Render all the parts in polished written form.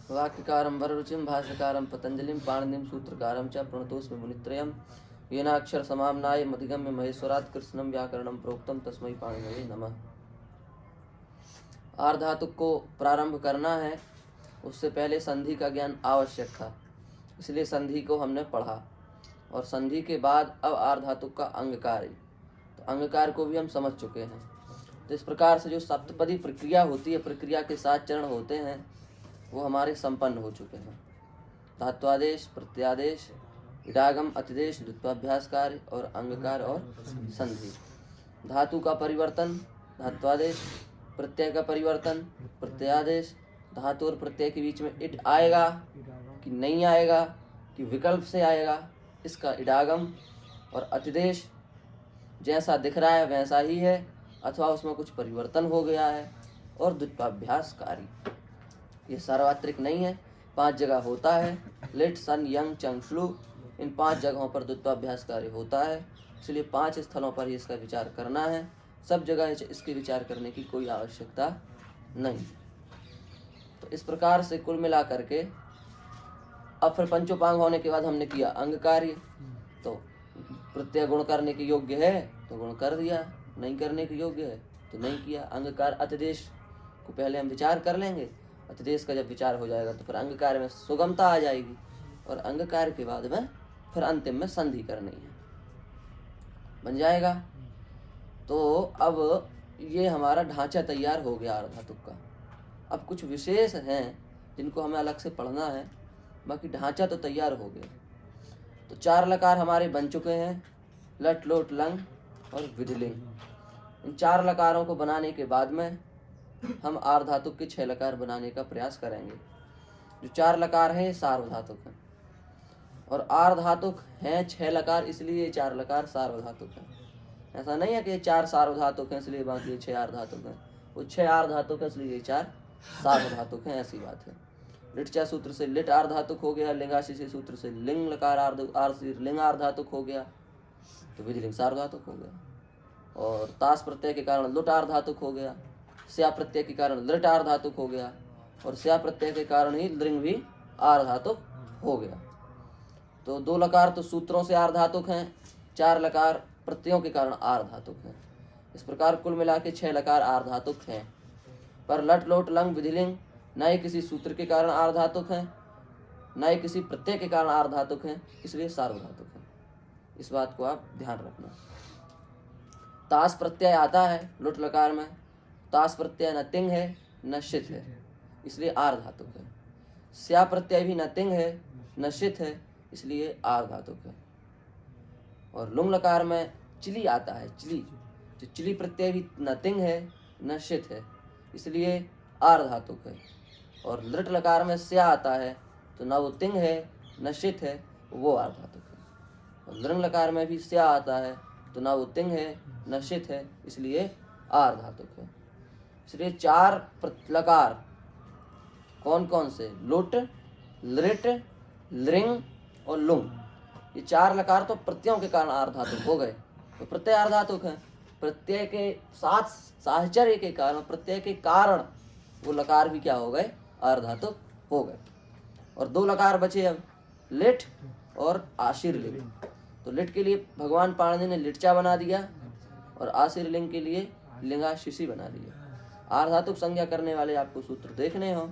वाक्यकारं वररुचिं भाष्यकारं पतंजलिं पाणिनिं सूत्रकारं च प्रणतोस्मि मुनित्रयं येनाक्षर समाम्नाय मधिगम्य महेश्वरात् कृष्णं व्याकरणं प्रोक्तं तस्मै पाणिनये नमः। आर्धातुक को प्रारंभ करना है, उससे पहले संधि का ज्ञान आवश्यक था, इसलिए संधि को हमने पढ़ा और संधि के बाद अब आर्धातुक का अंगकार, तो अंगकार को भी हम समझ चुके हैं। तो इस प्रकार से जो सप्तपदी प्रक्रिया होती है, प्रक्रिया के 7 चरण होते हैं, वो हमारे संपन्न हो चुके हैं। धात्वादेश, प्रत्यादेश, इडागम, अतिदेश, द्वित्वाभ्यास कार्य और अंगकार और संधि। धातु का परिवर्तन धात्वादेश, प्रत्यय का परिवर्तन प्रत्यादेश, धातु और प्रत्यय के बीच में इट आएगा कि नहीं आएगा, कि विकल्प से आएगा, इसका इडागम, और अतिदेश जैसा दिख रहा है वैसा ही है अथवा उसमें कुछ परिवर्तन हो गया है, और द्वित्वाभ्यास कार्य, ये सार्वत्रिक नहीं है, 5 जगह होता है। लिट, सन, यंग, चंग, श्लू, इन 5 जगहों पर द्वित्वाभ्यास कार्य होता है, इसलिए 5 स्थलों पर ही इसका विचार करना है। सब जगह इसके विचार करने की कोई आवश्यकता नहीं। तो इस प्रकार से कुल मिला करके अब फिर पंचोपांग होने के बाद हमने किया अंग कार्य, तो प्रत्यय गुण करने के योग्य है तो गुण कर दिया, नहीं करने के योग्य है तो नहीं किया। अंगकार अतिदेश को पहले हम विचार कर लेंगे, अतिदेश का जब विचार हो जाएगा तो फिर अंगकार में सुगमता आ जाएगी, और अंगकार के बाद में फिर अंतिम में संधि करनी है, बन जाएगा। तो अब ये हमारा ढांचा तैयार हो गया आर्धातुक का। अब कुछ विशेष हैं जिनको हमें अलग से पढ़ना है, बाकी ढांचा तो तैयार हो गया। तो 4 लकार हमारे बन चुके हैं, लट, लोट, लंग और विधिलिंग। इन 4 लकारों को बनाने के बाद में हम आर्धातुक के 6 लकार बनाने का प्रयास करेंगे। जो 4 लकार हैं सार्वधातुक हैं, और आर्धातुक हैं 6 लकार, इसलिए 4 लकार सार्वधातुक हैं। ऐसा नहीं है कि 4 सार्वधातुक हैं इसलिए बाकी 6 आर्धातुक हैं, वो 6 आर्धातुक है इसलिए 4 सार्वधातुक हैं, ऐसी बात है। लिटचा सूत्र से लिट आर्धातुक हो गया, लिंगाशीषी सूत्र से लिंग लकार लिंग आर्धातुक हो गया, तो विधिलिंग सार्वधातुक हो गया। और तास प्रत्यय के कारण लुट आर्धातुक हो गया, स्या प्रत्यय के कारण लिट आर्धातुक हो गया, और स्या प्रत्यय के कारण ही लिंग भी आर्धातुक हो गया। तो 2 लकार तो सूत्रों से आर्धातुक हैं, 4 लकार प्रत्ययों के कारण आर्धातुक हैं। इस प्रकार कुल मिला के 6 लकार आर्धातुक हैं, पर लट, लोट, लंग, विधिलिंग न ही किसी सूत्र के कारण आर्धातुक हैं, न ही किसी प्रत्यय के कारण आर्धातुक हैं, इसलिए सार्वधातुक हैं। इस बात को आप ध्यान रखना। तास प्रत्यय आता है लुट लकार में, तास प्रत्यय न तिंग है न शित है, इसलिए आर्धातुक है। स्या प्रत्यय भी न तिंग है न शित है, इसलिए आर्धातुक है। और लुंग लकार में चिली आता है, चिली, जो चिली प्रत्यय भी न तिंग है न शित है, इसलिए आर्धातुक है। और लृट लकार में स्या आता है, तो न वो तिंग है न शित है, वो आर्धातुक है। और लृंग लकार में भी स्या आता है, तो न वो तिंग है न शित है, इसलिए आर्धातुक है। इसलिए 4 लकार कौन कौन से? लुट, लृट, लृंग और लुंग, ये 4 लकार तो प्रत्ययों के कारण आर्धातुक हो गए, तो प्रत्यय आर्धातुक है। प्रत्यय के साथ साहचर्य के कारण, प्रत्यय के कारण वो लकार भी क्या हो गए? आर्धातुक हो गए। और 2 लकार बचे अब, लिट और आशीर्लिंग। तो लिट के लिए भगवान पाणिनि ने लिटचा बना दिया, और आशीर्लिंग के लिए लिंगाशीषी बना दिया। आर्धातुक संज्ञा करने वाले आपको सूत्र देखने हो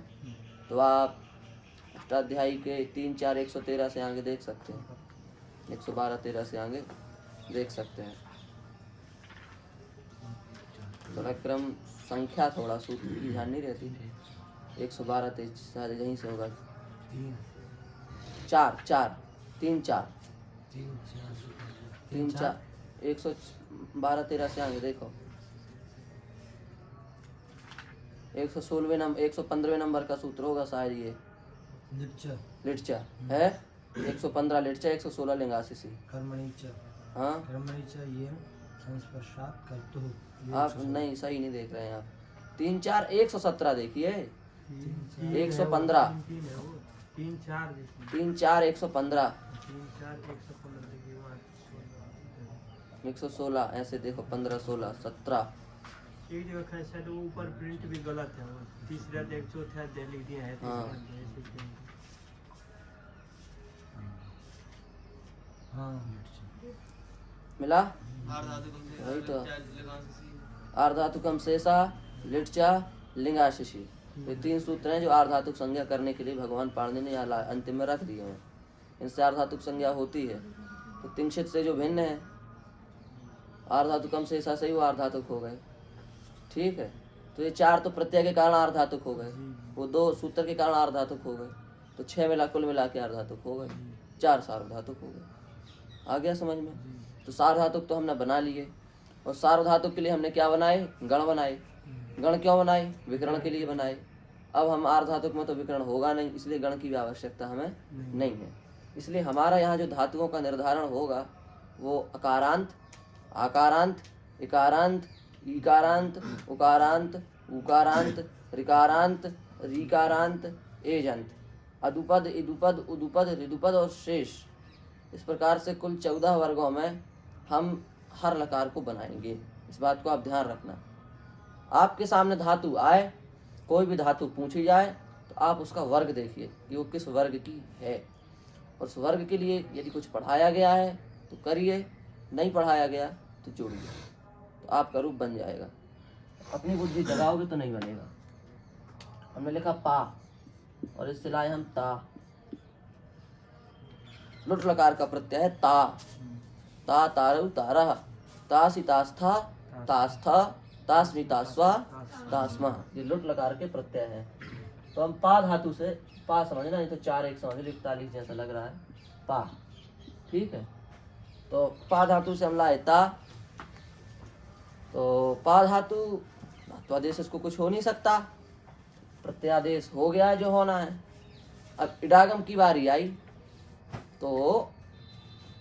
तो आप अष्टाध्यायी के 3, 4, 113 से आगे देख सकते हैं, 112, 13 से आगे देख सकते हैं। थोड़ा क्रम संख्या थोड़ा सूत्र की ध्यान नहीं रहती। 112, 13 शायद यहीं से होगा। 4, 4, 3, 4, 3, 4, 112, 13 से आगे देखो। 116वें नंबर, 115वें नंबर का सूत्र होगा शायद ये। लिटचा है 115 लिटचा, 116 लिंगाशीषी। हाँ, ये संस्पर्शात् कर्तुः। आप नहीं सही नहीं देख रहे हैं आप। 3, 4, 117 देखिए, 115, 3, 4, 115, 116 ऐसे देखो, 15, 16, 17, एक जगह खैर शायद वो ऊपर प्रिंट भी गलत है, वो तीसरा एक चौथा अध्याय लिख दिया है, हाँ। हाँ मिला वही तो आर्धातुकम शेषा लिटचा लिंगाशिशी, ये 3 सूत्र हैं जो आर्धातुक संज्ञा करने के लिए भगवान पाणिनि ने यहाँ अंतिम में रख दिए हैं। इनसे आर्धातुक संज्ञा होती है। तो तिंक्षित से जो भिन्न है, आर्धातुकम शेषा से ही वो आर्धातुक हो गए। ठीक है, तो ये 4 तो प्रत्यय के कारण आर्धातुक हो गए, वो 2 सूत्र के कारण आर्धातुक हो गए, तो 6 कुल मिला के आर्धातुक हो गए, 4 सार्वधातुक हो गए। आ गया समझ में? तो सार्वधातुक तो हमने बना लिए, और सार्वधातुक के लिए हमने क्या बनाए? गण बनाए। गण क्यों बनाए? विकरण के लिए बनाए। अब हम आर्धातुक में तो विकरण होगा नहीं, इसलिए गण की भी आवश्यकता हमें नहीं है। इसलिए हमारा यहाँ जो धातुओं का निर्धारण होगा वो अकारांत, आकारांत, इकारांत, ईकारांत, उकारांत, उकारांत, ऋकारांत, रीकारांत, एजंत, अदुपद, इदुपद, उदुपद, ऋदुपद और शेष, इस प्रकार से कुल 14 वर्गों में हम हर लकार को बनाएंगे। इस बात को आप ध्यान रखना। आपके सामने धातु आए, कोई भी धातु पूछी जाए, तो आप उसका वर्ग देखिए कि वो किस वर्ग की है, और उस वर्ग के लिए यदि कुछ पढ़ाया गया है तो करिए, नहीं पढ़ाया गया तो जोड़िए, तो आपका रूप बन जाएगा। अपनी बुद्धि जगाओगे तो नहीं बनेगा। हमने लिखा पा और इससे लाए हम ता। लुट लकार का प्रत्यय है ता। ता तारु तारा, तासी तास्था, तास्था, तास्मी तास्वा, तास्मा, ये लुट लकार के प्रत्यय हैं। तो हम पा धातु से पा समझना, नहीं तो 4 1 समझ लो, 41 जैसा लग रहा है पा। ठीक है, तो पा धातु से हम लाए ता। तो पा धातु धात्वादेश, इसको कुछ हो नहीं सकता, प्रत्यादेश हो गया जो होना है। अब इडागम की बारी आई, तो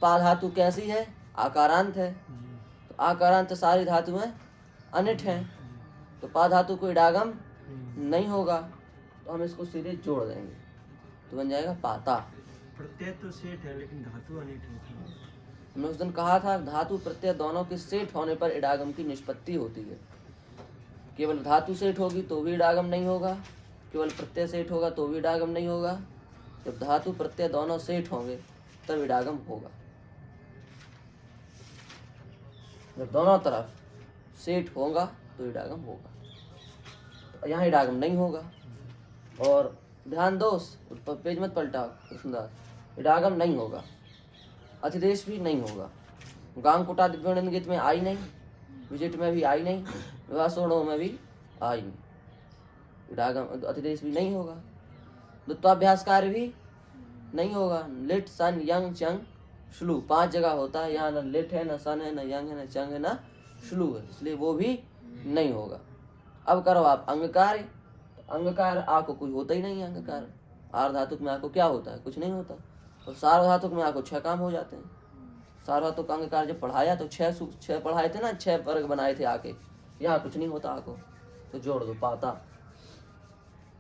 पा धातु कैसी है? आकारांत है। तो आकारांत सारी धातुएं अनिट हैं, तो पा धातु को इडागम नहीं होगा, तो हम इसको सीधे जोड़ देंगे, तो बन जाएगा पाता। प्रत्यय तो सेठ है लेकिन धातु अनिट है। हमने उस दिन कहा था धातु प्रत्यय दोनों के सेठ होने पर इडागम की निष्पत्ति होती है। केवल धातु सेठ होगी तो भी इडागम नहीं होगा, केवल प्रत्यय सेठ होगा तो भी इडागम नहीं होगा। जब धातु प्रत्यय दोनों सेठ होंगे तब इडागम होगा। जब दोनों तरफ सेठ होगा तो इडागम होगा, तो यहाँ इडागम नहीं होगा। और ध्यान दो, पेज मत पलटा कृष्णदास, इडागम नहीं होगा, अतिदेश भी नहीं होगा। गांग कुटा दिव्य गीत में आई नहीं, विजिट में भी आई नहीं, विवाह सोणों में भी आई नहीं, इडागम अतिदेश भी नहीं होगा। द्वित्वाभ्यास कार्य भी नहीं होगा। लिट सन यंग चंग श्लू 5 जगह होता है, यहाँ न लिट है, न सन है, न यंग है, न चंग है, न श्लू है, इसलिए वो भी नहीं होगा। अब करो आप अंग कार्य, तो अंग कार्य आ को कोई होता ही नहीं है। अंग कार्य आर्धातुक में आ को क्या होता है? कुछ नहीं होता। और सार्वधातुक में आ को 6 काम हो जाते हैं। सार्वधातुक अंग कार्य जब पढ़ाया तो 6 पढ़ाए थे ना, 6 वर्ग बनाए थे आके, यहाँ कुछ नहीं होता आ को, तो जोड़ दो पाता।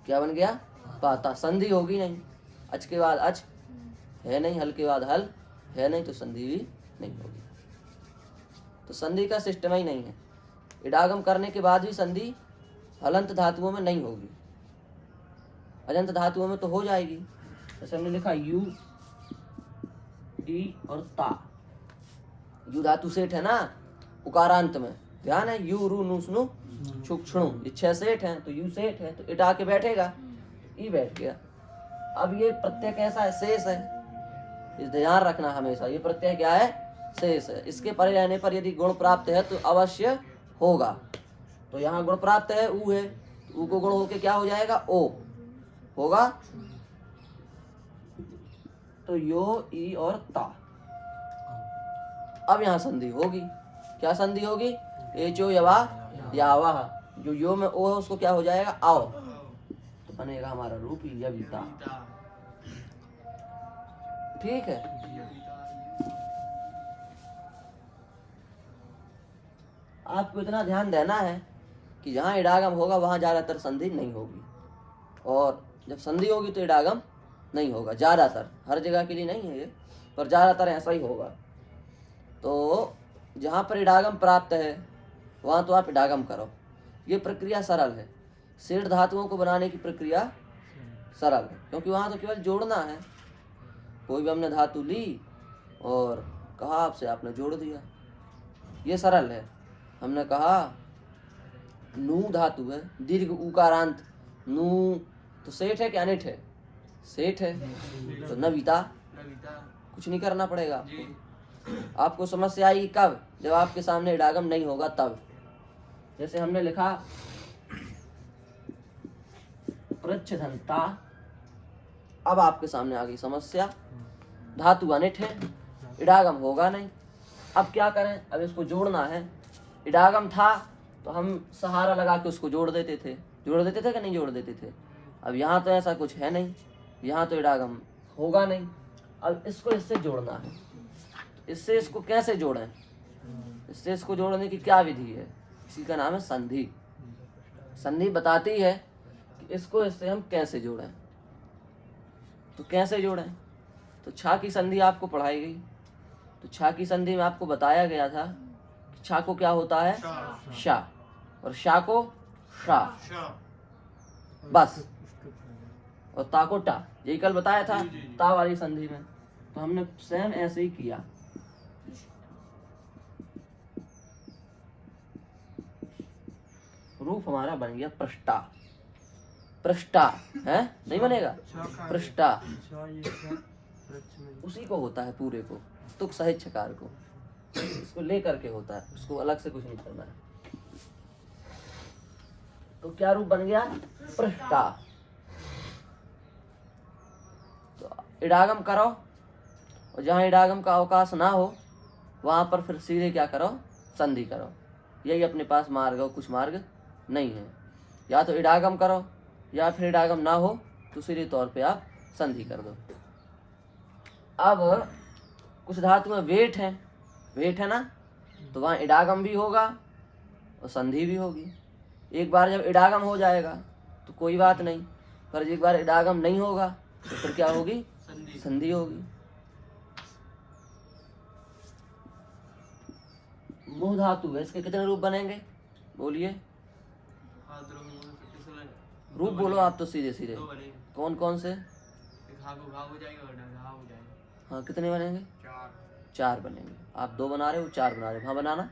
क्या बन गया? पाता। संधि होगी नहीं, अच के बाद अच है नहीं, हल के बाद हल है नहीं, तो संधि भी नहीं होगी। तो संधि का सिस्टम ही नहीं है। इडागम करने के बाद भी संधि हलंत धातुओं में नहीं होगी, अजंत धातुओं में तो हो जाएगी। जैसे हमने लिखा यू, डी और ता। यू धातु सेठ है ना उकारांत में, ध्यान है, यू रू नु स्नु छुक छुणु, ये 6 सेठ हैं, तो यू सेठ है तो इटा के बैठेगा, ई बैठ गया। अब ये प्रत्यय कैसा है? शेष है, इस ध्यान रखना हमेशा, ये प्रत्यय क्या है? शेष है। इसके परे रहने पर यदि गुण प्राप्त है तो अवश्य होगा। तो यहाँ गुण प्राप्त है, ऊ है, ऊ को गुण होके क्या हो जाएगा? ओ होगा। तो यो, ई और ता। अब यहाँ संधि होगी। क्या संधि होगी? एचो यवा यावा, जो यो में ओ है उसको क्या हो जाएगा? आओ, तो बनेगा हमारा रूप यविता। ठीक है, आपको इतना ध्यान देना है कि जहाँ इडागम होगा वहाँ ज्यादातर संधि नहीं होगी, और जब संधि होगी तो इडागम नहीं होगा। ज्यादातर, हर जगह के लिए नहीं है ये, पर ज्यादातर ऐसा ही होगा। तो जहाँ पर इडागम प्राप्त है वहाँ तो आप इडागम करो, ये प्रक्रिया सरल है। सेठ धातुओं को बनाने की प्रक्रिया सरल है, क्योंकि वहाँ तो केवल जोड़ना है। कोई भी हमने धातु ली और कहा आपसे, आपने जोड़ दिया, ये सरल है। हमने कहा नू धातु है, दीर्घ उकारांत नू, तो सेठ है कि अनिठ है? सेठ है, तो नविता, कुछ नहीं करना पड़ेगा आपको। आपको समस्या आई कब? जब आपके सामने इडागम नहीं होगा तब। जैसे हमने लिखा प्रच्छदंता, अब आपके सामने आ गई समस्या, धातु अनिठ है, इडागम होगा नहीं, अब क्या करें? अब इसको जोड़ना है। इडागम था तो हम सहारा लगा के उसको जोड़ देते थे कि नहीं जोड़ देते थे? अब यहाँ तो ऐसा कुछ है नहीं, यहाँ तो इडागम होगा नहीं। अब इसको इससे जोड़ना है। इससे इसको कैसे जोड़ें? इससे इसको जोड़ने की क्या विधि है? इसी का नाम है संधि। संधि बताती है कि इसको इससे हम कैसे जोड़ें। तो कैसे जोड़ें? तो छा की संधि आपको पढ़ाई गई। तो छा की संधि में आपको बताया गया था कि छा को क्या होता है? शा, और शा को शा, बस, और ता को टा। यही कल बताया था ता वाली संधि में। तो हमने सेम ऐसे ही किया। रूप हमारा बन गया पृष्ठा। पृष्ठा है, नहीं बनेगा? पृष्ठा उसी को होता है पूरे को, तुक सहित छकार को, इसको लेकर के होता है, उसको अलग से कुछ नहीं करना है। तो क्या रूप बन गया? पृष्ठा। तो इडागम करो, और जहां इडागम का अवकाश ना हो वहां पर फिर सीधे क्या करो? संधि करो। यही अपने पास मार्ग हो, कुछ मार्ग नहीं है। या तो इडागम करो, या फिर इडागम ना हो तो सीधे तौर पे आप संधि कर दो। अब कुछ धातु में वेट है, वेट है ना, तो वहाँ इडागम भी होगा और संधि भी होगी। एक बार जब इडागम हो जाएगा तो कोई बात नहीं, पर एक बार इडागम नहीं होगा तो फिर क्या होगी? संधि होगी। मुह धातु है, इसके कितने रूप बनेंगे? बोलिए, रूप बोलो आप तो सीधे सीधे। कौन कौन से? हाँ, कितने बनेंगे? चार बनेंगे। आप 2 बना रहे हो, 4 बना रहे हो। हाँ, बनाना।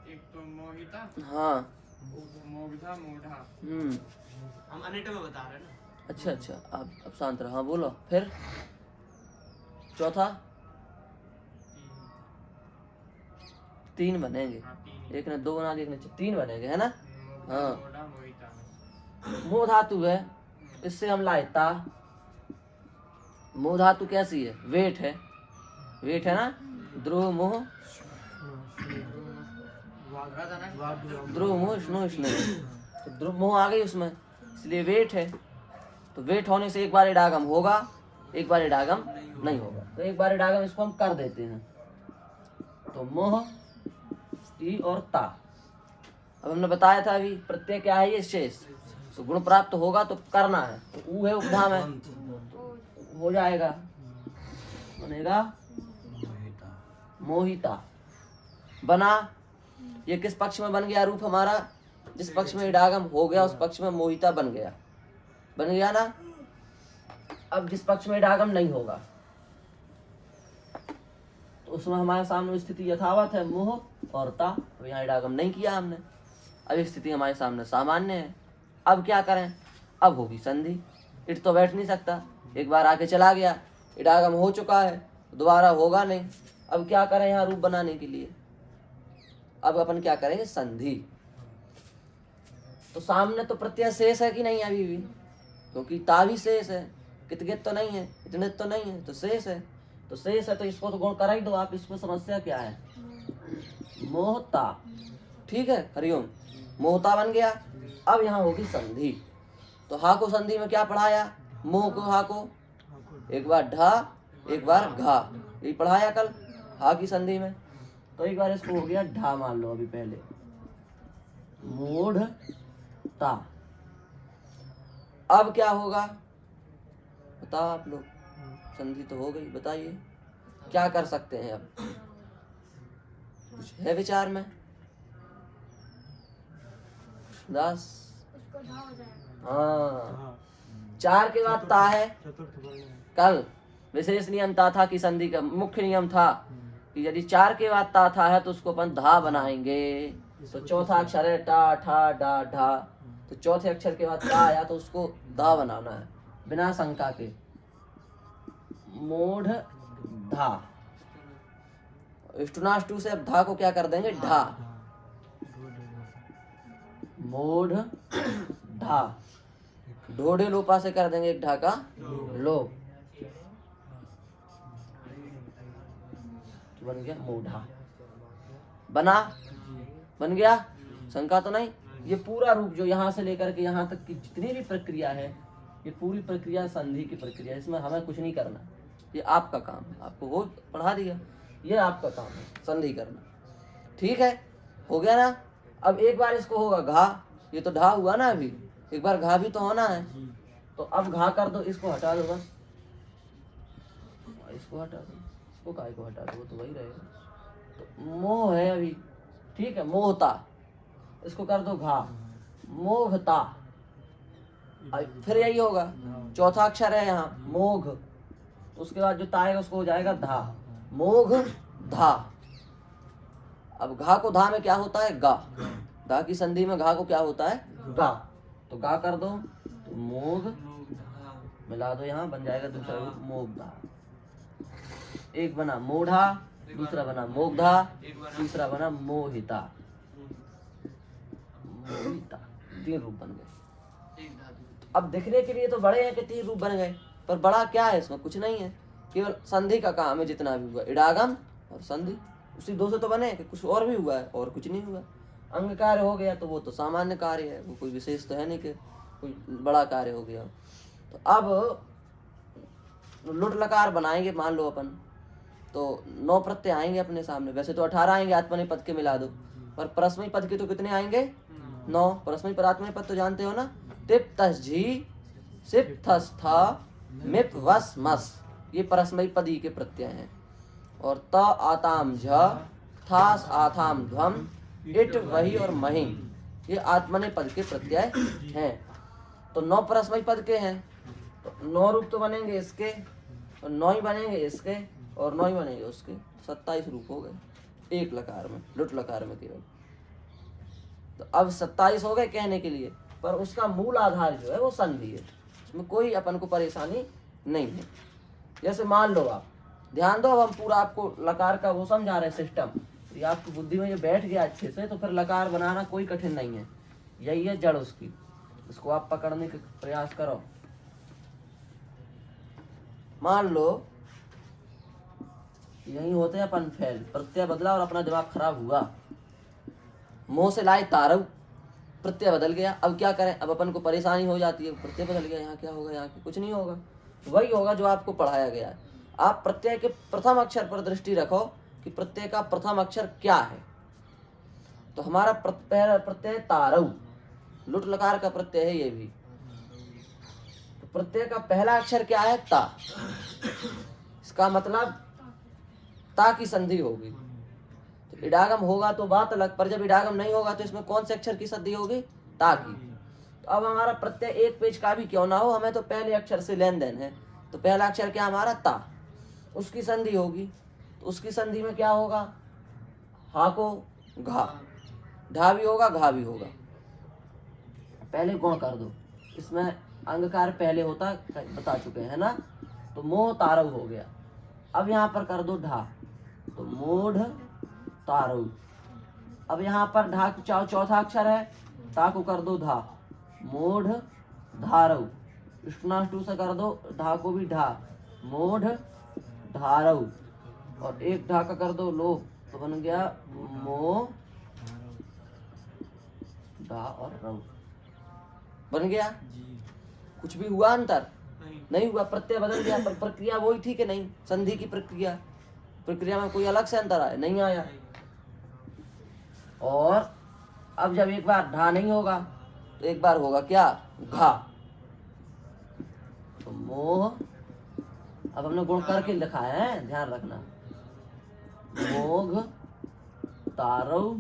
एक तो मोहिता, हाँ, मोहिता, मोढ़ा। हम अनिट में बता रहे हैं ना। अच्छा अच्छा, अब शांत रहो। हाँ बोलो फिर। चौथा 3 बनेंगे। एक ने 2 बना दिया, एक ने 3 बनेंगे, है ना? हाँ, मोह धातु है, इससे हम लाए ता। मोह धातु कैसी है? वेट है, वेट है ना? ध्रुव मोह, ध्रुव मोह स्नो स्नो, तो ध्रुव मोह आ गई उसमें, इसलिए वेट है। तो वेट होने से एक बार इडागम होगा, एक बार इडागम नहीं होगा। तो एक बार इडागम इसको हम कर देते हैं। तो मोह, ई और ता। अब हमने बताया था अभी प्रत्यय क्या है? ये शेष। तो गुण प्राप्त होगा तो करना है। तो ऊ है उपधाम है, तो हो जाएगा, बनेगा मोहिता। बना, ये किस पक्ष में बन गया रूप हमारा? जिस पक्ष में इडागम हो गया उस पक्ष में मोहिता बन गया। बन गया ना? अब जिस पक्ष में इडागम नहीं होगा तो उसमें हमारे सामने स्थिति यथावत है, मोह और ता। अब यहाँ इडागम नहीं किया हमने, अब स्थिति हमारे सामने सामान्य है। अब क्या करें? अब होगी संधि। इट तो बैठ नहीं सकता, एक बार आके चला गया, इडागम हो चुका है, दोबारा होगा नहीं। अब क्या करें यहाँ रूप बनाने के लिए? अब अपन क्या करेंगे? संधि। तो सामने तो प्रत्यय शेष है कि नहीं अभी भी? क्योंकि ता भी शेष है, कितगित तो नहीं है, इतने तो नहीं है, तो शेष है। तो शेष है तो इसको तो गुण कर ही दो आप। इसमें समस्या क्या है? मोहता, ठीक है, हरिओम। मोहता बन गया। अब यहाँ होगी संधि। तो हा को संधि में क्या पढ़ाया? मोह को हा को एक बार ढा, एक बार घा, यही पढ़ाया कल हा की संधि में। तो एक बार इसको हो गया ढा मान लो अभी पहले, मोढ़ ता। अब क्या होगा बताओ आप लोग? संधि तो हो गई, बताइए क्या कर सकते हैं? अब कुछ है विचार में? 10। उसको धा हो जाएगा। हाँ, हाँ 4 के बाद ता है। चतुर्थ वर्ण है। कल विशेष नियम ता था कि संधि का मुख्य नियम था कि यदि 4 के बाद ता था है तो उसको अपन धा बनाएंगे। तो चौथा अक्षर है टा ठा डा ढा, तो चौथे अक्षर के बाद ता आया तो उसको धा बनाना है बिना शंका के। मोढ़ धा, स्टुनाष्टु से अब धा को क्या कर देंगे ढा। मोढ़ ढा, ढोढ़े लोपा से कर देंगे एक ढा का लोप, तो बन गया मोढ़ा। बन गया, शंका तो नहीं। ये पूरा रूप जो यहाँ से लेकर के यहाँ तक की जितनी भी प्रक्रिया है, ये पूरी प्रक्रिया संधि की प्रक्रिया है। इसमें हमें कुछ नहीं करना, ये आपका काम है। आपको वो पढ़ा दिया, ये आपका काम है संधि करना। ठीक है, हो गया ना। अब एक बार इसको होगा घा, ये तो ढा हुआ ना, अभी एक बार घा भी तो होना है। तो अब घा कर दो, इसको हटा दो बस, इसको हटा दो, इसको काय को हटा दो, वो तो वही रहेगा। तो मोह है अभी, ठीक है, मोहता, इसको कर दो घा, मोघता। फिर यही होगा, चौथा अक्षर है यहाँ मोघ, उसके बाद जो ता है उसको हो जाएगा धा, मोघ धा। अब घा को धा में क्या होता है गा, धा की संधि में घा को क्या होता है गा, तो गा कर दो तो मोघ मिला दो, यहाँ बन जाएगा दूसरा रूप मोघधा। एक बना मोढ़ा, दूसरा बना मोघधा, तीसरा बना मोहिता। मोहिता 3 रूप बन गए। अब दिखने के लिए तो बड़े हैं कि 3 रूप बन गए, पर बड़ा क्या है इसमें, कुछ नहीं है, केवल संधि का काम है। जितना भी हुआ इडागम और संधि, उसी 2 से तो बने कि कुछ और भी हुआ है और कुछ नहीं हुआ। अंग कार्य हो गया तो वो तो सामान्य कार्य है, वो कोई विशेष तो है नहीं कि कोई बड़ा कार्य हो गया। तो अब लुट लकार बनाएंगे, मान लो अपन तो 9 प्रत्यय आएंगे अपने सामने। वैसे तो 18 आएंगे, आत्मनेपद पद के मिला दो, पर परस्मयी पद के तो कितने आएंगे 9। परस्मयी पदात्मनेपद पद तो जानते हो ना, तिप तस झी सिप थस था मिप वस मस, ये परस्मयी पदी के प्रत्यय हैं। और त आताम झ थास आथाम ध्वम इट वही और मही, ये आत्मनेपद पद के प्रत्यय हैं। तो 9 परस्मयी पद के हैं, तो 9 रूप तो बनेंगे इसके, और 9 ही बनेंगे इसके, और 9 ही बनेंगे उसके, 27 रूप हो गए एक लकार में, लुट लकार में केवल। तो अब 27 हो गए कहने के लिए, पर उसका मूल आधार जो है वो संधि है, उसमें कोई अपन को परेशानी नहीं है। जैसे मान लो आप ध्यान दो, अब हम पूरा आपको लकार का वो समझा रहे सिस्टम, तो ये आपकी बुद्धि में ये बैठ गया अच्छे से, तो फिर लकार बनाना कोई कठिन नहीं है, यही है जड़ उसकी। इसको आप पकड़ने का प्रयास करो। मान लो यही होते हैं अपन फैल, प्रत्यय बदला और अपना दिमाग खराब हुआ, मुंह से लाए तारव, प्रत्यय बदल गया, अब क्या करें, अब अपन को परेशानी हो जाती है, प्रत्यय बदल गया, यहाँ क्या होगा, यहाँ कुछ नहीं होगा, वही होगा जो आपको पढ़ाया गया है। आप प्रत्यय के प्रथम अक्षर पर दृष्टि रखो कि प्रत्यय का प्रथम अक्षर क्या है। तो हमारा प्रत्यय तारव, लुट लकार का प्रत्यय है ये भी। तो प्रत्यय का पहला अक्षर क्या है ता, इसका मतलब ता की संधि होगी। तो इडागम होगा तो बात अलग, पर जब इडागम नहीं होगा तो इसमें कौन से अक्षर की संधि होगी, ता की। तो अब हमारा प्रत्यय एक पेज का भी क्यों ना हो, हमें तो पहले अक्षर से लेन देन है। तो पहला अक्षर क्या हमारा ता, उसकी संधि होगी। तो उसकी संधि में क्या होगा, हा को घा, ढा भी होगा घा भी होगा। पहले गुण कर दो, इसमें अंगकार पहले होता बता चुके हैं ना, तो मोह तारव हो गया। अब यहाँ पर कर दो ढा, तो मोढ़ तारव। अब यहाँ पर ढा चौथा अक्षर है, ता को कर दो धा, मोढ़ धारव। स्टुनाष्टु से कर दो ढा को भी ढा, मोढ़ धारव। और एक ढा का कर दो लो, तो बन गया मो ढा और रव, बन गया। कुछ भी हुआ अंतर नहीं हुआ, प्रत्यय बदल गया, पर प्रक्रिया वही थी कि नहीं, संधि की प्रक्रिया में कोई अलग से अंतर आया नहीं, आया। और अब जब एक बार ढा नहीं होगा तो एक बार होगा क्या घा, तो मोह, अब हमने गुण करके लिखा है, ध्यान रखना, मोघ तारव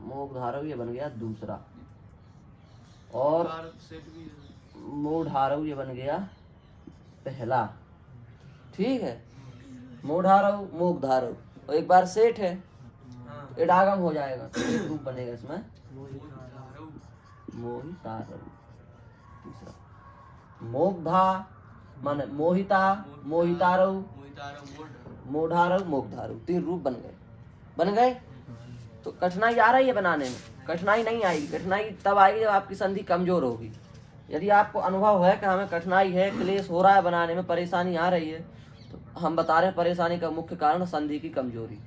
मोघधारव ये बन गया दूसरा, और मोढ़ारव ये बन गया पहला। ठीक है, मोढ़ारव मोघधारव, और एक बार सेठ है तो इडागम हो जाएगा, तो एक रूप बनेगा इसमें मोहितारव। तीसरा मोघधा माने मोहिता, मोहितारव, मोढ़ारव, मोघधारव, 3 रूप बन गए। तो कठिनाई आ रही है बनाने में? कठिनाई नहीं आएगी। कठिनाई तब आएगी जब आपकी संधि कमजोर होगी। यदि आपको अनुभव है कि हमें कठिनाई है, क्लेश हो रहा है बनाने में, परेशानी आ रही है, तो हम बता रहे हैं परेशानी का मुख्य कारण संधि की कमजोरी।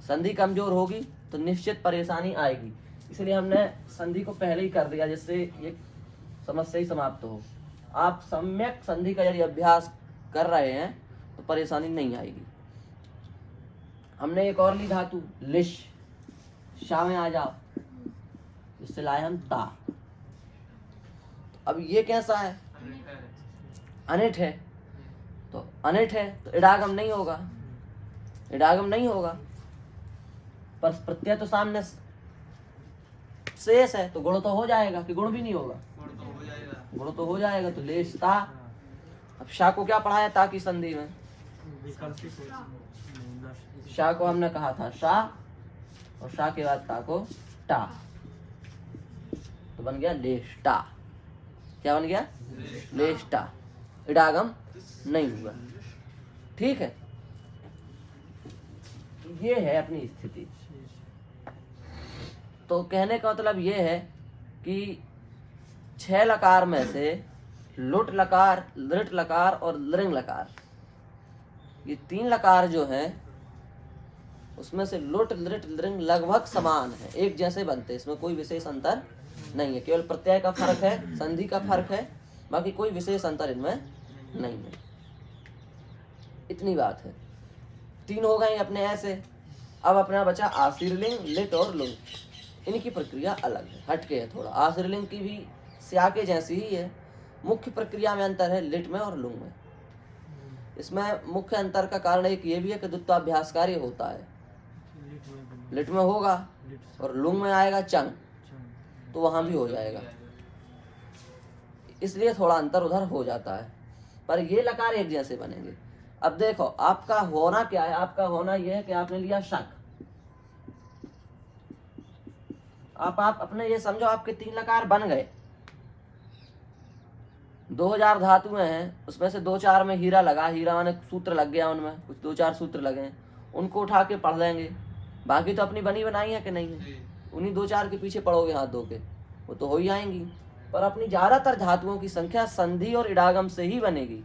संधि कमजोर होगी तो निश्चित परेशानी आएगी, इसलिए हमने संधि को पहले ही कर दिया जिससे ये समस्या ही समाप्त हो। आप सम्यक संधि का यदि अभ्यास कर रहे हैं तो परेशानी नहीं आएगी। हमने एक और ली धातु लिश, शा में आ जाओ, जिससे लाए हम ता। अब ये कैसा है? अनिट है, तो अनिट है तो इडागम नहीं होगा, इडागम नहीं होगा। पर प्रत्यय तो सामने शेष है, तो गुण तो हो जाएगा कि गुण भी नहीं होगा? गुण तो हो जाएगा, तो लेश ता। अब शा को क्या पढ़ाया ता की संधि में? शा को हमने कहा था शा, और शा के बाद ता को टा, तो बन गया लेष्टा। क्या बन गया? लेष्टा। इडागम नहीं हुआ। ठीक है, ये है अपनी स्थिति। तो कहने का मतलब ये है कि 6 लकार में से लुट लकार, लृट लकार और लृंग लकार, ये 3 लकार जो हैं उसमें से लुट लृट लृंग लगभग समान है, एक जैसे बनते हैं। इसमें कोई विशेष अंतर नहीं है, केवल प्रत्यय का फर्क है, संधि का फर्क है, बाकी कोई विशेष अंतर इनमें नहीं है। इतनी बात है। 3 हो गए अपने ऐसे। अब अपना बचा आशीर्लिंग, लिट और लुंग। इनकी प्रक्रिया अलग है, हटके है थोड़ा। आशीर्लिंग की भी स्या के जैसी ही है, मुख्य प्रक्रिया में अंतर है लिट में और लुंग में। इसमें मुख्य अंतर का कारण एक ये भी है कि द्वित्वाभ्यास कार्य होता है। लिट में होगा और लुंग में आएगा चंग, तो वहां भी हो जाएगा, इसलिए थोड़ा अंतर उधर हो जाता है, पर ये लकार एक जैसे बनेंगे। अब देखो आपका होना क्या है? आपका होना यह है कि आपने लिया शक। आप अपने ये समझो आपके 3 लकार बन गए। 2000 धातुएं हैं, उसमें से 2-4 में हीरा लगा, हीरा माने सूत्र लग गया, उनमें कुछ 2-4 सूत्र लगे हैं, उनको उठा के पढ़ लेंगे। बाकी तो अपनी बनी बनाई है कि नहीं है, उन्हीं 2-4 के पीछे पढ़ोगे हाथ धो के, वो तो हो ही आएंगी। पर अपनी ज्यादातर धातुओं की संख्या संधि और इडागम से ही बनेगी।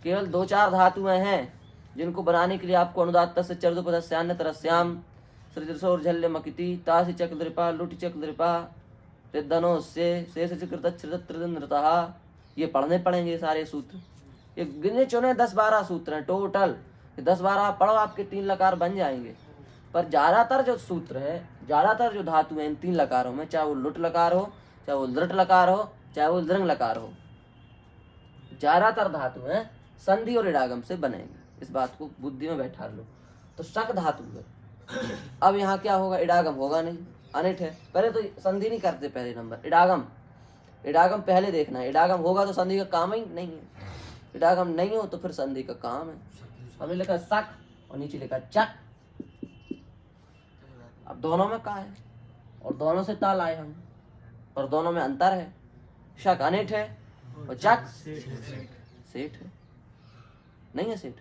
केवल 2-4 धातुएं हैं जिनको बनाने के लिए आपको अनुदात्त से चर्दुपदस्यान्य तरस्याम सृजसोर झल्य मकिति तासी चक्रदृपा लुटि चक्रदृपा रिद्धनो से शेष चकृतृतृतृतृतः, ये पढ़ने पड़ेंगे सारे सूत्र। ये गिने चुने 10-12 सूत्र हैं टोटल, 10-12 पढ़ो आपके 3 लकार बन जाएंगे। पर ज्यादातर जो सूत्र है, ज्यादातर जो धातु है इन 3 लकारों में, चाहे वो लुट लकार हो, चाहे वो लृट लकार हो, चाहे वो लृंग लकार हो, ज्यादातर धातु है संधि और इडागम से बनेंगे। इस बात को बुद्धि में बैठा लो। तो शक धातु है। अब यहाँ क्या होगा? इडागम होगा नहीं, अनिट है। पहले तो संधि नहीं करते, पहले नंबर इडागम। इडागम पहले देखना है, इडागम होगा तो संधि का काम ही नहीं है, इडागम नहीं हो तो फिर संधि का काम है। हमने लिखा शक और नीचे लिखा चक। अब दोनों में का है और दोनों से ताल आए हम, और दोनों में अंतर है। शक अनिट है और चक सेठ है। नहीं है सेठ?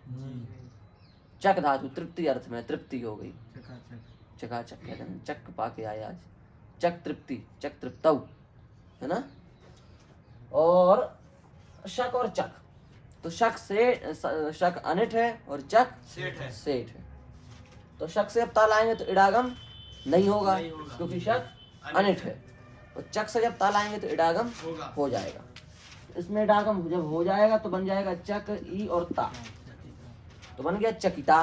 चक धातु तृप्ति अर्थ में, तृप्ति हो गई, चकाचक कहते हैं, चक पाके आए आज, चक तृप्ति, चक तृप्तौ, है ना। और शक और चक, तो शक से शक अनिट है और चक सेठ है। तो शक से अब ताल आएंगे तो इडागम नहीं होगा, क्योंकि शक अनिट है। और चक से जब ताल आएंगे तो इडागम हो जाएगा। इसमें इडागम जब हो जाएगा तो बन जाएगा चक ई और ता, तो बन गया चकिता।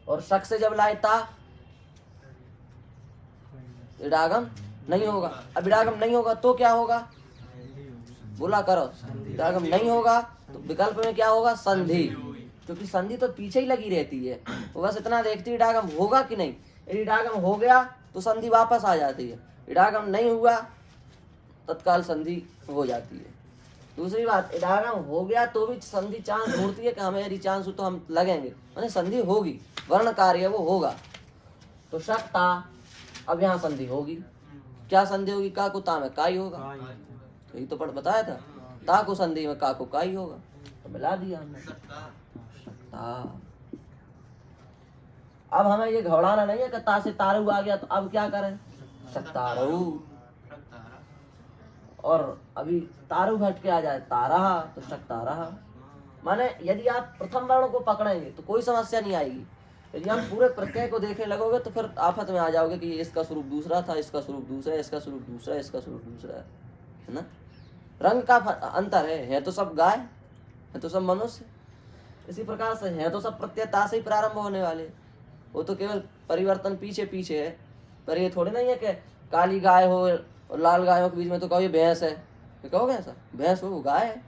और शक से जब लाए ता, इडागम नहीं होगा। अब इडागम नहीं होगा तो क्या होगा? बोला करो। इडागम नहीं होगा तो विकल्प में क्या होगा? संधि, क्योंकि संधि तो पीछे ही लगी रहती है, वो बस इतना देखती है इडागम होगा कि नहीं। यदि इडागम हो गया तो संधि वापस आ जाती है। इडागम नहीं हुआ तत्काल संधि हो जाती है। दूसरी बात, इडागम हो गया तो भी संधि चांस ढूंढती है कि हमें यदि चांस हो तो हम लगेंगे, माने संधि होगी, वर्ण कार्य वो होगा। तो शक्ता, अब यहाँ संधि होगी। क्या संधि होगी? का को ता में का ही होगा, तो यही तो पढ़ बताया था, ता को संधि में का को का ही होगा, तो मिला दिया हमने शक्ता। अब हमें ये घबराना नहीं है कि ता से तारू आ गया तो अब क्या करें, शक्तारू। और अभी तारू घट के आ जाए तारा तो शक्तारा। माने यदि आप प्रथम वर्ण को पकड़ेंगे तो कोई समस्या नहीं आएगी। यदि हम पूरे प्रत्यय को देखने लगोगे तो फिर आफत में आ जाओगे कि इसका स्वरूप दूसरा था, इसका स्वरूप दूसरा है, इसका स्वरूप दूसरा है, इसका स्वरूप दूसरा है ना। रंग का अंतर है तो सब गाय, है तो सब मनुष्य। इसी प्रकार से है तो सब प्रत्यय ता से ही प्रारंभ होने वाले, वो तो केवल परिवर्तन पीछे पीछे है। पर ये थोड़ी नहीं है कि काली गाय हो और लाल गायों के बीच में तो कहो ये भैंस है, तो कहोगे ऐसा? भैंस हो, वो गाय है,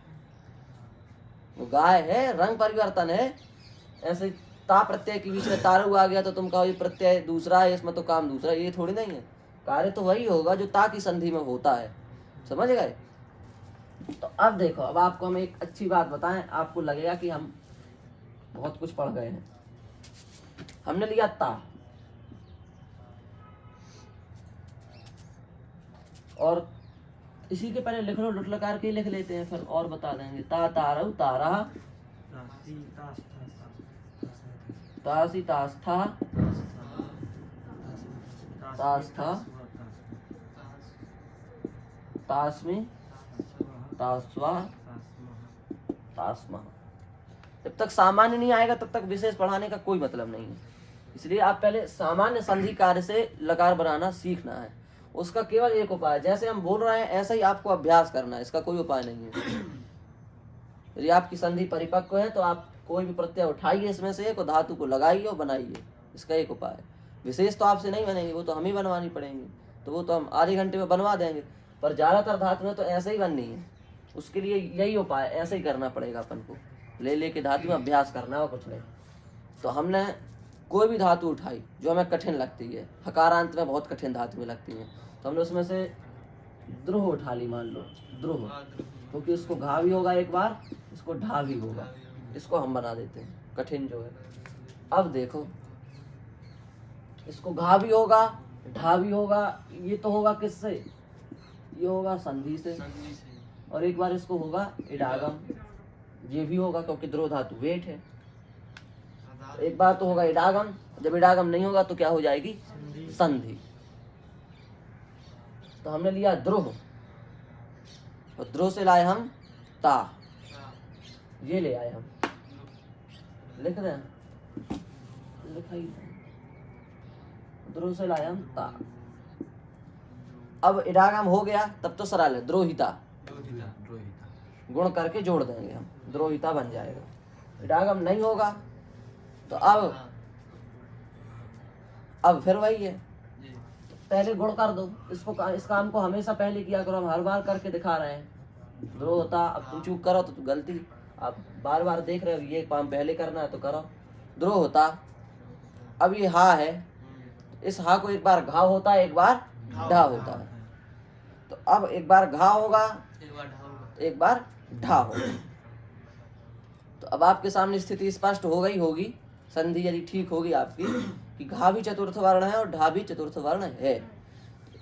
वो गाय है, रंग परिवर्तन है। ऐसे ता प्रत्यय के बीच में तारू आ गया तो तुम कहो ये प्रत्यय दूसरा है, इसमें तो काम दूसरा है, ये थोड़ी नहीं है। कार्य तो वही होगा जो ता की संधि में होता है, समझ गए। तो अब देखो, अब आपको हम एक अच्छी बात बताएं, आपको लगेगा कि हम बहुत कुछ पढ़ गए हैं। हमने लिया ता, और इसी के पहले लिख लो, लुटलकार के लिख लेते हैं, फिर और बता देंगे। ता तारऊ तारा, तासी तास्था, तास्था, तास्मी, तास्वा, तास्मा। जब तक सामान्य नहीं आएगा तब तक विशेष पढ़ाने का कोई मतलब नहीं है। इसलिए आप पहले सामान्य संधि कार्य से लकार बनाना सीखना है। उसका केवल एक उपाय, जैसे हम बोल रहे हैं ऐसा ही आपको अभ्यास करना है, इसका कोई उपाय नहीं है। यदि आपकी संधि परिपक्व है तो आप कोई भी प्रत्यय उठाइए, इसमें से एक धातु को लगाइए और बनाइए, इसका एक उपाय। विशेष तो आपसे नहीं बनेंगे, वो तो हम ही बनवानी पड़ेंगी, तो वो तो हम आधे घंटे में बनवा देंगे। पर ज़्यादातर धातु में तो ऐसे ही बननी है, उसके लिए यही उपाय, ऐसे ही करना पड़ेगा अपन को, ले लेके धातु में अभ्यास करना हो, कुछ नहीं। तो हमने कोई भी धातु उठाई जो हमें कठिन लगती है, हकारांत में बहुत कठिन धातुएं लगती हैं, तो हमने उसमें से द्रोह उठा ली, मान लो द्रोह, क्योंकि इसको घा भी होगा एक बार, इसको ढा भी होगा, इसको हम बना देते हैं कठिन जो है। अब देखो, इसको घा भी होगा, ढा भी होगा, ये तो होगा किससे, ये होगा संधि से, और एक बार इसको होगा इडागम, ये भी होगा क्योंकि द्रोह धातु वेट है। एक बार तो होगा इडागम, जब इडागम नहीं होगा तो क्या हो जाएगी, संधि। तो हमने लिया द्रोह, और द्रोह से लाए हम ता, ये ले आए हम, लिख रहे हैं, लिखाई, द्रोह से लाए हम ता। अब इडागम हो गया तब तो सरल है, द्रोहिता, गुण करके जोड़ देंगे हम, द्रोहिता बन जाएगा। इडागम नहीं होगा तो अब फिर वही है, तो पहले गुण कर दो इसको, इस काम को हमेशा पहले किया करो, हम हर बार करके दिखा रहे हैं। द्रोह होता, अब तुम चूक करो तो गलती, आप बार बार देख रहे हो, ये काम पहले करना है तो करो। द्रोह होता, अब ये हा है, इस हा को एक बार घा होता है, एक बार ढा होता है, तो अब एक बार घा होगा, एक बार ढा होगा। तो अब आपके सामने स्थिति स्पष्ट हो गई होगी, संधि यदि ठीक होगी आपकी, कि घा भी चतुर्थ वर्ण है और ढा भी चतुर्थ वर्ण है।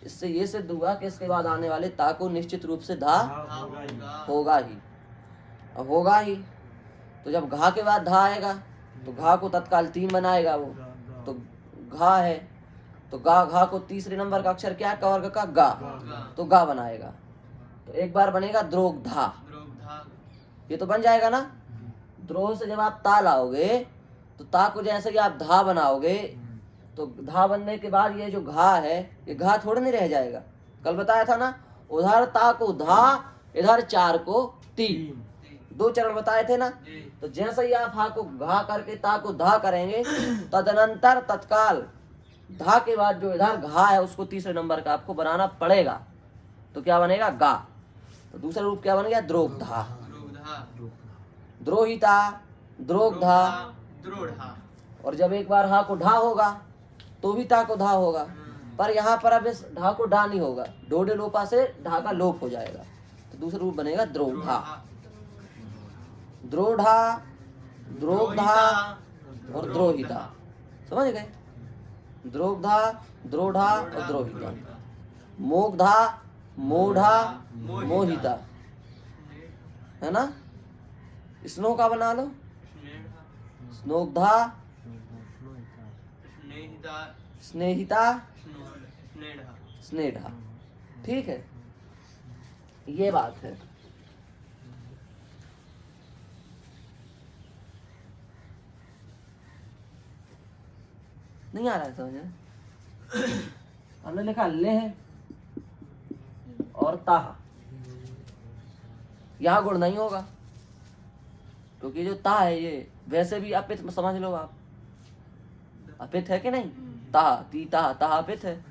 इससे ये सिद्ध हुआ कि इसके बाद आने वाले ता को निश्चित रूप से धा होगा ही। अब होगा ही, तो जब घा के बाद धा आएगा तो घा को तत्काल 3 बनाएगा वो, तो घा है तो घा को तीसरे नंबर का अक्षर क्या है, क वर्ग का गा, तो गा बनाएगा। तो एक बार बनेगा द्रोग धा, ये तो बन जाएगा ना। द्रोह से जब आप ता लाओगे तो ता को जैसे कि आप धा बनाओगे, तो धा बनने के बाद ये जो घा है, ये घा थोड़ा नहीं रह जाएगा। कल बताया था ना, उधर ता को धा, इधर 4 को 3, 2 चरण बताए थे ना। तो जैसे ही आप हा को घा करके ता को धा करेंगे, तदनंतर तत्काल धा के बाद जो इधर घा है उसको तीसरे नंबर का आपको बनाना पड़ेगा, तो क्या बनेगा, गा। तो दूसरा रूप क्या बन गया, द्रोग्धा, द्रोहिता, द्रोग्धा। और जब एक बार हा को ढा होगा तो भी ता को धा होगा, पर यहाँ पर अब इस ढा को डा नहीं होगा, डोडे लोपा से ढा का लोप हो जाएगा, तो दूसरा रूप बनेगा द्रोढ़ा। द्रोढ़ा, द्रोग्धा और द्रोहिता। समझ गए? द्रोग्धा, द्रोढ़ा और द्रोहिता। मोग्धा, मोढ़ा, मोहिता, है ना? स्नो का बना लो, स्नोग्धा, स्नेहिता, स्नेढ़ा। ठीक है, ये बात है। नहीं आ रहा है समझ में? हमने लिखा लेह और ताह, यहाँ गुण नहीं होगा क्योंकि जो ता है ये वैसे भी अपित समझ लो आप, अपित है कि नहीं? ता, तीता, ता अपित है,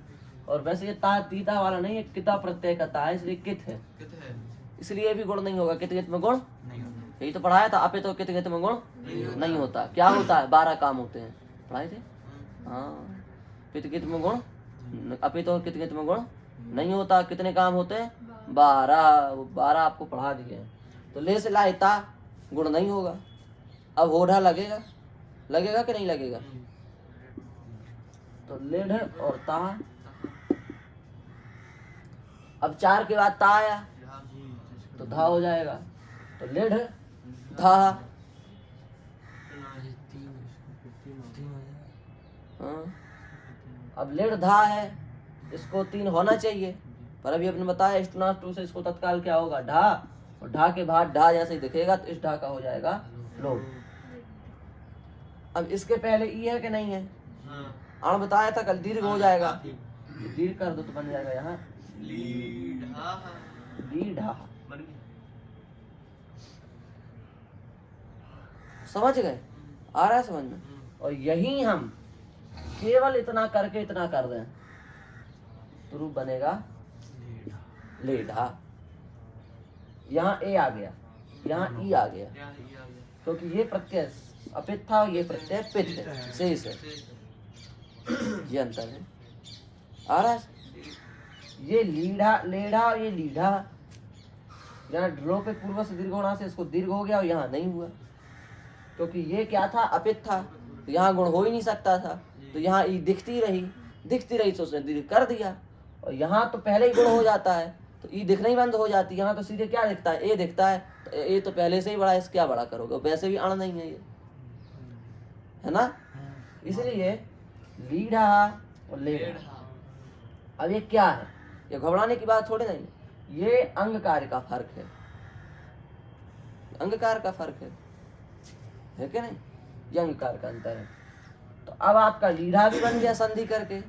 और वैसे ये ता तीता वाला नहीं है, किता प्रत्यय का ता है, इसलिए कित है, इसलिए भी गुण नहीं होगा। कित कित में गुण, यही तो पढ़ाया था, अपित और कित कित में गुण नहीं होता। क्या होता है? 12 काम होते हैं, पढ़ाए थे। हाँ, पित कित में गुण, अपित और कित कित में गुण नहीं होता। कितने काम होते हैं? 12। 12 आपको पढ़ा दिए हैं। तो ले से लायता गुण नहीं होगा। अब होढ़ा लगेगा, लगेगा कि नहीं लगेगा? तो लेढ़ और ता। अब 4 के बाद ता आया तो धा हो जाएगा, तो लेढ़ धा। हाँ, अब लेढ़ धा है, इसको 3 होना चाहिए, पर अभी अपने बताया स्टोना 2 से इसको तत्काल क्या होगा? ढा, और ढा के बाद ढा जैसे ही दिखेगा तो इस ढा का हो जाएगा लोप। अब इसके पहले ई है कि नहीं है? अण बताया था कल, दीर्घ हो जाएगा, दीर्घ कर दो तो बन जाएगा यहाँ लीढ़ा। समझ गए? आ रहा है समझ में? और यही हम केवल इतना करके इतना कर दें तो रूप बनेगा लेढ़ा। यहाँ ए आ गया, यहाँ ई आ गया, क्योंकि ये प्रत्यय अपित था, ये प्रत्यय पित है, शेष है, ये अंतर है। आ रहा है? ये लीढ़ा, लेढ़ा और ये लीढ़ा, यहाँ ड्रो पे पूर्व से दीर्घ होना से इसको दीर्घ हो गया और यहाँ नहीं हुआ, क्योंकि ये क्या था? अपित था, तो यहाँ गुण हो ही नहीं सकता था, तो यहाँ ई दिखती रही तो उसने दीर्घ कर दिया। और यहाँ तो पहले ही गुण हो जाता है तो ई दिखना ही बंद हो जाती है, यहाँ तो सीधे क्या दिखता है? ए दिखता है, तो ए तो पहले से ही बड़ा है, इस क्या बड़ा करोगे? वैसे भी अण नहीं है ये, है ना? इसलिए लीढ़ा और लेढ़ा। अब ये क्या है? ये घबराने की बात थोड़ी नहीं, ये अंग कार्य का फर्क है, अंग कार्य का फर्क है कि नहीं? ये अंग कार्य का अंतर है। तो अब आपका लीढ़ा भी बन गया संधि करके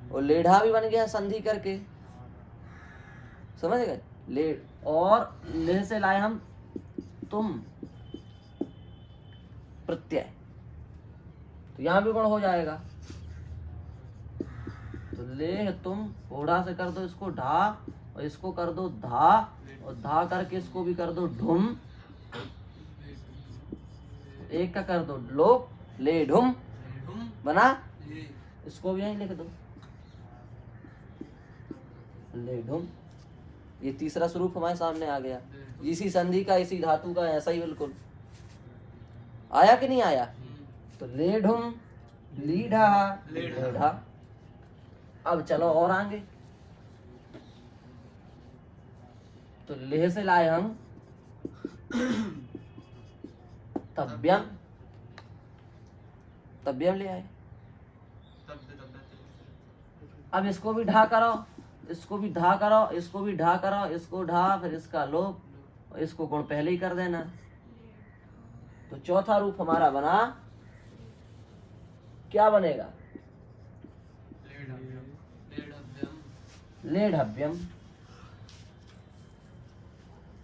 और लेढ़ा भी बन गया संधि करके, समझ गए? ले और ले से लाए हम तुम प्रत्यय, तो यहां भी गुण हो जाएगा। तो ले तुम, होढ़ा से कर दो इसको ढा, और इसको कर दो धा, और धा करके इसको भी कर दो ढुम, एक का कर दो लोप, ले ढुम बना, इसको भी यहीं लिख दो ले ढुम। ये तीसरा स्वरूप हमारे सामने आ गया, इसी संधि का, इसी धातु का, ऐसा ही बिल्कुल आया कि नहीं आया? तो ले ढुम, लीढ़ा, लेढ़ा। अब चलो और आगे, तो लेह से लाए हम तब्यम, तब्यम ले आए। अब इसको भी ढा करो, इसको भी ढा करो, इसको भी ढा करो, इसको ढा, फिर इसका लोप, और इसको गुण पहले ही कर देना। तो चौथा रूप हमारा बना, क्या बनेगा? लेढ़व्यम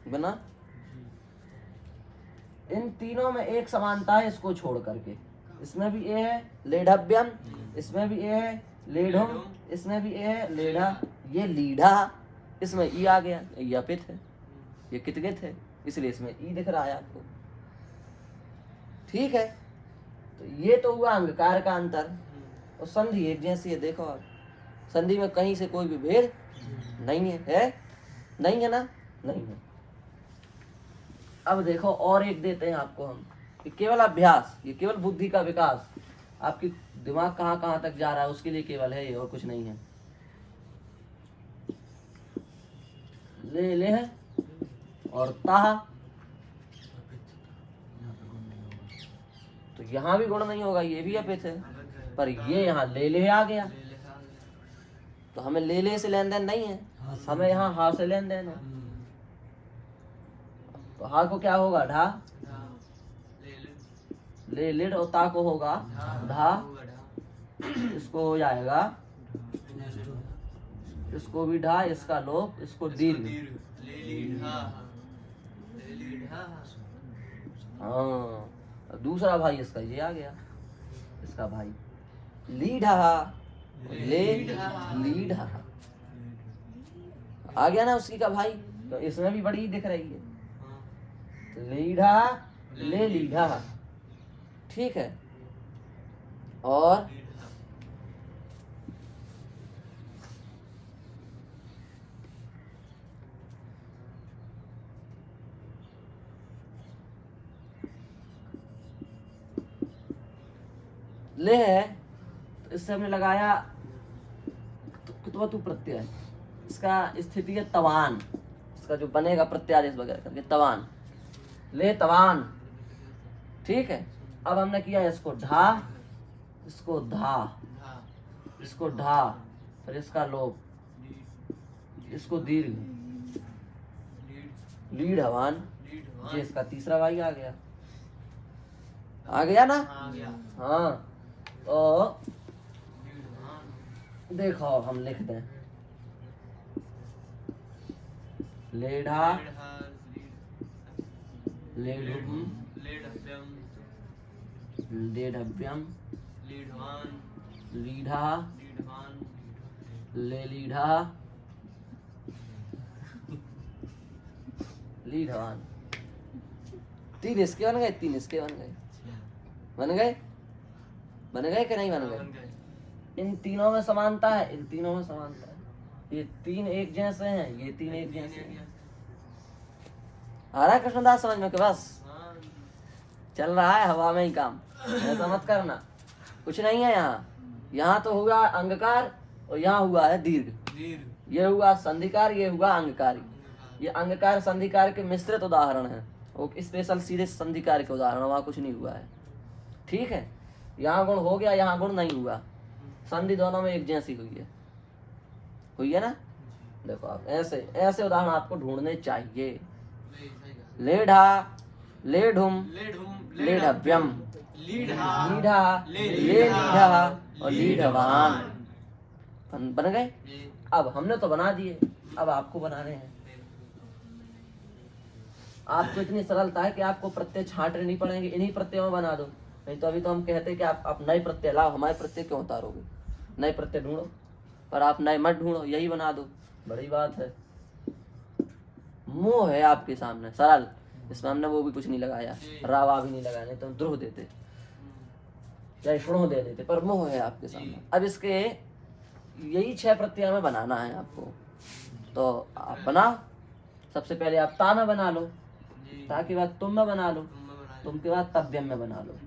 बना। इन तीनों में एक समानता है इसको छोड़ करके, इसमें भी ए है लेढ़व्यम, इसमें भी ए है लेढ़ुम, इसमें भी ए है लेढ़ा। ये लीढ़ा, इसमें ई आ गया, ये अपित है, ये कितगित है, इसलिए इसमें ई दिख रहा है आपको। ठीक है, तो ये तो हुआ अंगकार का अंतर, और संधि एक जैसी है। देखो आप, संधि में कहीं से कोई भी भेद नहीं है नहीं है ना, नहीं है। अब देखो और एक देते हैं आपको हम, ये केवल अभ्यास, ये केवल बुद्धि का विकास, आपकी दिमाग कहाँ कहाँ तक जा रहा है उसके लिए केवल है ये, और कुछ नहीं है। ले ले है और ताह, तो यहाँ भी गुण नहीं होगा, ये भी अपित है, पर ये यहाँ ले ले आ गया, तो हमें ले ले से लेन देन नहीं है, हमें यहाँ हा से लेन देन है। तो हा को क्या होगा, ढा, ले लिड, और ता को होगा धा, इसको हो जाएगा, इसको भी ढा, इसका लोप, इसको दीर्घ। हाँ, दूसरा भाई इसका ये आ गया, इसका भाई लीढ़ा, ले लीढ़ा आ गया ना उसकी का भाई, तो इसमें भी बड़ी दिख रही है, लीढ़ा ले लीढ़ा, ठीक है। और ले है, तो इससे हमने लगाया कुतवतु प्रत्यय, इसका स्थिति है तवान, इसका जो बनेगा प्रत्यादेश वगैरह करके तवान, ले तवान, ठीक है। अब हमने किया इसको ढा, इसको धा, इसको ढा, फिर इसका लोप, इसको दीर्घ, लीड हवान, ये इसका तीसरा भाई आ गया ना, हाँ। तो देखो हम लिख दें, लेढ़ा लेढ़ुम लेढ़व्यम लीढ़ा ले लीढ़ा लीढ़वान। तीन इसके बन गए, तीन इसके बन गए, बन गए कि नहीं बन गए? इन तीनों में समानता है, इन तीनों में समानता है, ये तीन एक जैसे हैं, ये तीन एक जैसे हैं। आ रहा है कृष्णदास समझ में कि बस चल रहा है हवा में ही काम, ऐसा मत करना, कुछ नहीं है यहाँ। यहाँ तो हुआ अंगकार और यहाँ हुआ है दीर्घ, ये हुआ संधिकार, ये हुआ अंगकारी। ये अंगकार संधिकार के मिश्रित उदाहरण है, वो स्पेशल सीधे संधिकार के उदाहरण, वहाँ कुछ नहीं हुआ है, ठीक है। यहाँ गुण हो गया, यहाँ गुण नहीं हुआ, संधि दोनों में एक जैसी हुई है ना। देखो आप ऐसे ऐसे उदाहरण आपको ढूंढने चाहिए। लेढ़ा लेढ़ुम लेढ़व्यम लीढ़ा ले लीढ़ा और लीढ़वान बन गए। अब हमने तो बना दिए, अब आपको बनाने हैं। आपको इतनी सरलता है कि आपको प्रत्यय छांटने नहीं पड़ेंगे, इन्हीं प्रत्ययों में बना दो। नहीं तो अभी तो हम कहते हैं कि आप नए प्रत्यय लाओ, हमारे प्रत्यय क्यों उतारोगे, नए प्रत्यय ढूंढो, पर आप नए मत ढूंढो, यही बना दो, बड़ी बात है। मोह है आपके सामने सरल, इसमें हमने वो भी कुछ नहीं लगाया, रावा भी नहीं लगाया, नहीं तो हम द्रोह देते या श्रोह दे देते, पर मोह है आपके सामने। अब इसके यही 6 प्रत्यय में बनाना है आपको, तो आप बनाओ। सबसे पहले आप ता में बना लो, ता के बाद तुम में बना लो, तुम के बाद तव्यम में बना लो,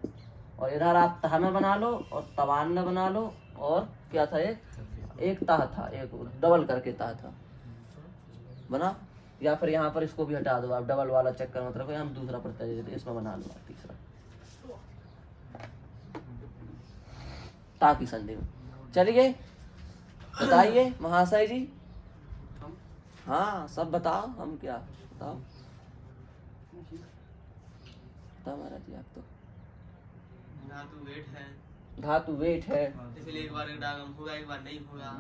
और इधर आप तह में बना लो और तवान में बना लो, और क्या था एक तह था, एक डबल करके तह था, बना। या फिर यहाँ पर इसको भी हटा दो, आप डबल वाला चक्कर मत रखो, हम दूसरा प्रत्यय देते, इसमें बना लो आप तीसरा ता की संधि में। चलिए बताइए महाशय जी। हाँ सब बताओ, हम क्या बताओ, बताओ महाराज जी। आप तो धातु वेट है, इसलिए एक बार डागम होगा, एक बार नहीं होगा।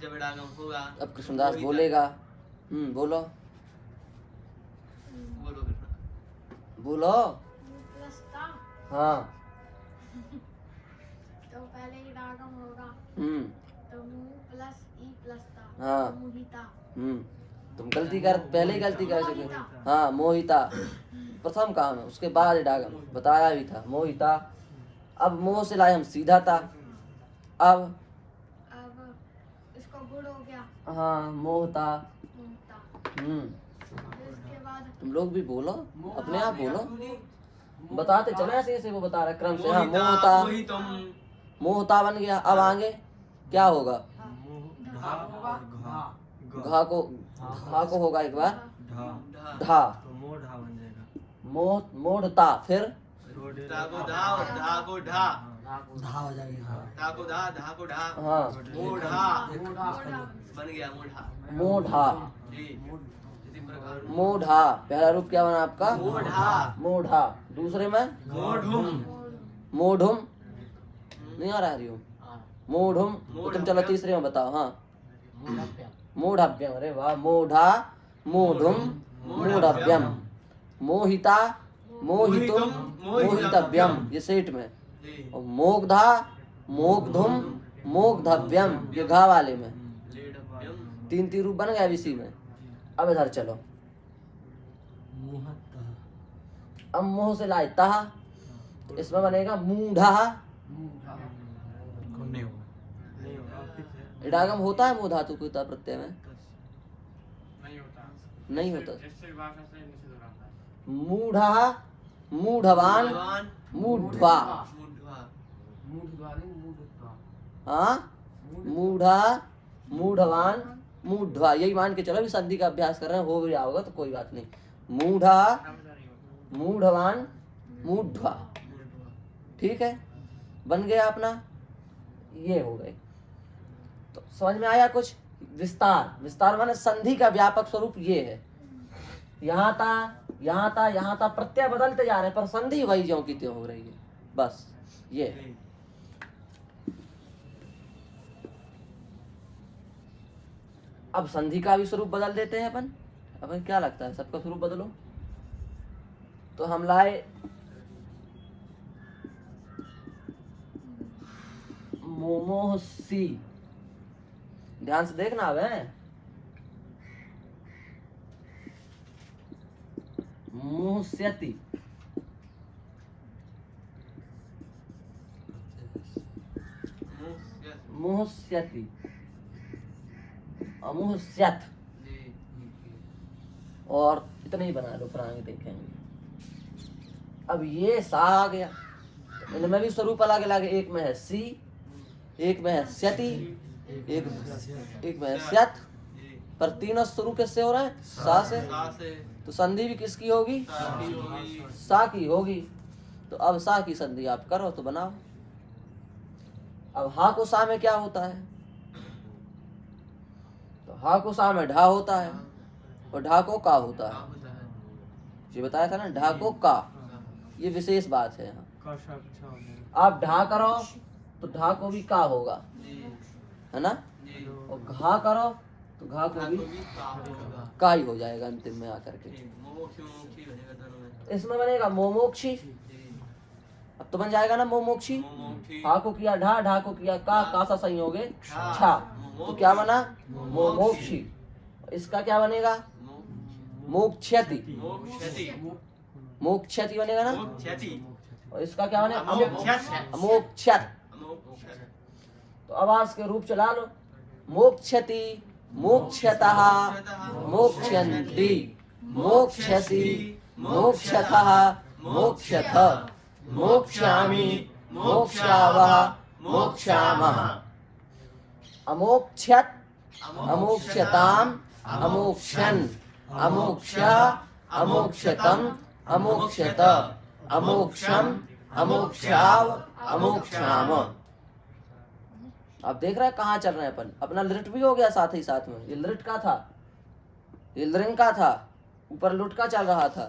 जब डागम होगा अब कृष्णदास बोलेगा। बोलो बोलो कृष्ण बोलो। प्लस था, हाँ तो पहले ही डागम होगा, तो मुंह प्लस ई प्लस था, हाँ। तो मुहिता। तुम गलती कर, पहले ही गलती कर चुके हो। हाँ मोहिता प्रथम काम है, उसके बाद डागम बताया भी था, मोहिता। अब मोह से लाए हम सीधा था, अब हाँ मोहता। मोहता। हम्म, फिर इसके बाद तुम लोग भी बोलो, अपने आप बोलो, बताते चलो ऐसे ऐसे वो बता रहा है क्रम से। हाँ मोहता, मोहता बन गया। अब आगे क्या होगा? ढा और घा। घा को, घा को होगा एक बार ढा। धा, तो मोढ़ा बन जाएगा। मोह मोढ़ता। फिर धा हो जाएगी। हाँ। हाँ मोढ़ा, मोढ़ा पहला रूप क्या बना आपका? मोढ़ा। दूसरे में मोढ़ुम, नहीं आ रहा हरिओम? मोढ़ुम। तो तुम चलो तीसरे में बताओ। हाँ मूढ़भ्यम। अरे वाह। मोढ़ा, मोढ़ुम, मूढ़भ्यम। मोहिता, मोहितुम, मोहितव्यम, ये सेठ में। और मोग्धा, मोग्धुम, मोग्धव्यम, ये घा वाले में। तीन तीन रूप बन गया अब इसी में। अब इधर चलो, मुहत्ता। अब मोह से लाए तहा, इसमें बनेगा मूढ़ा। नहीं होगा। नहीं होगा, फिर से। इडागम होता है मोह धातु को ता प्रत्यय में? नहीं होता। मूढ़ा, मूढ़वान, मूढ़वा। हाँ मूढ़ा, मूढ़वान, मूढ़वा। यही मान के चलो, अभी संधि का अभ्यास कर रहे हैं, हो भी रहा होगा तो कोई बात नहीं। मूढ़ा, मूढ़वान, मूढ़वा। ठीक है, बन गया अपना। ये हो गए। तो समझ में आया कुछ? विस्तार, विस्तार माने संधि का व्यापक स्वरूप ये है। यहाँ था, यहाँ था, यहाँ था, प्रत्यय बदलते जा रहे हैं पर संधि वही ज्यों की त्यों हो रही है। बस ये है। अब संधि का भी स्वरूप बदल देते हैं अपन। अपन क्या लगता है सबका स्वरूप बदलो? तो हम लाए मोमोहसी। ध्यान से देखना अब है। मुहस्यति, मुहस्यति, अमुहस्यत। और इतना ही बना लो, फिर आगे देखेंगे। अब ये सा आ गया, इनमें भी स्वरूप अलग अलग है। एक में है सी, एक में है स्यति, एक में है स्यत, पर तीनों स्वरूप किससे हो रहे हैं? सा से। तो संधि भी किसकी होगी? सा की होगी। तो अब सा की संधि आप करो तो बनाओ। अब हा को सा में क्या होता है? तो हा को सा में ढा होता है और ढा को का होता है। ये बताया था ना, ढा को का। ये विशेष बात है यहाँ। का शब्द अच्छा हो जाएगा। आप ढा करो तो ढा को भी का होगा, है ना? और घा करो तो घा को भी का ही हो जाएगा अंतिम में आकर के। इसमें बनेगा मोमोक्षी। अब तो बन जाएगा ना मोमोक्षी। हा को किया ढा, ढा को किया का सा संयोग है छा, तो क्या बना? मोमोक्षी। इसका क्या बनेगा? मोक्षयति, मोक्षयति बनेगा ना। और इसका क्या बनेगा? अमोक्षयत। तो अब आज के रूप चला लो। मोक्षयति, मोक्षयतः, मोक्षयन्ति, मोक्षयसि, मोक्षयतः, मोक्षयथ, मोक्षयामि, मोक्षयावः, मोक्षयामः। अमोक्षयत, अमोक्षयताम्, अमोक्षयन्, अमोक्ष्य, अमोक्षयतम्, अमोक्षयत, अमोक्षम, अमोक्षाव, अमोक्षाम। आप देख रहे हैं कहाँ चल रहे हैं अपन। अपना लिट भी हो गया साथ ही साथ में। ये लिट का था, ये लिंग का था, ऊपर लुट का चल रहा था।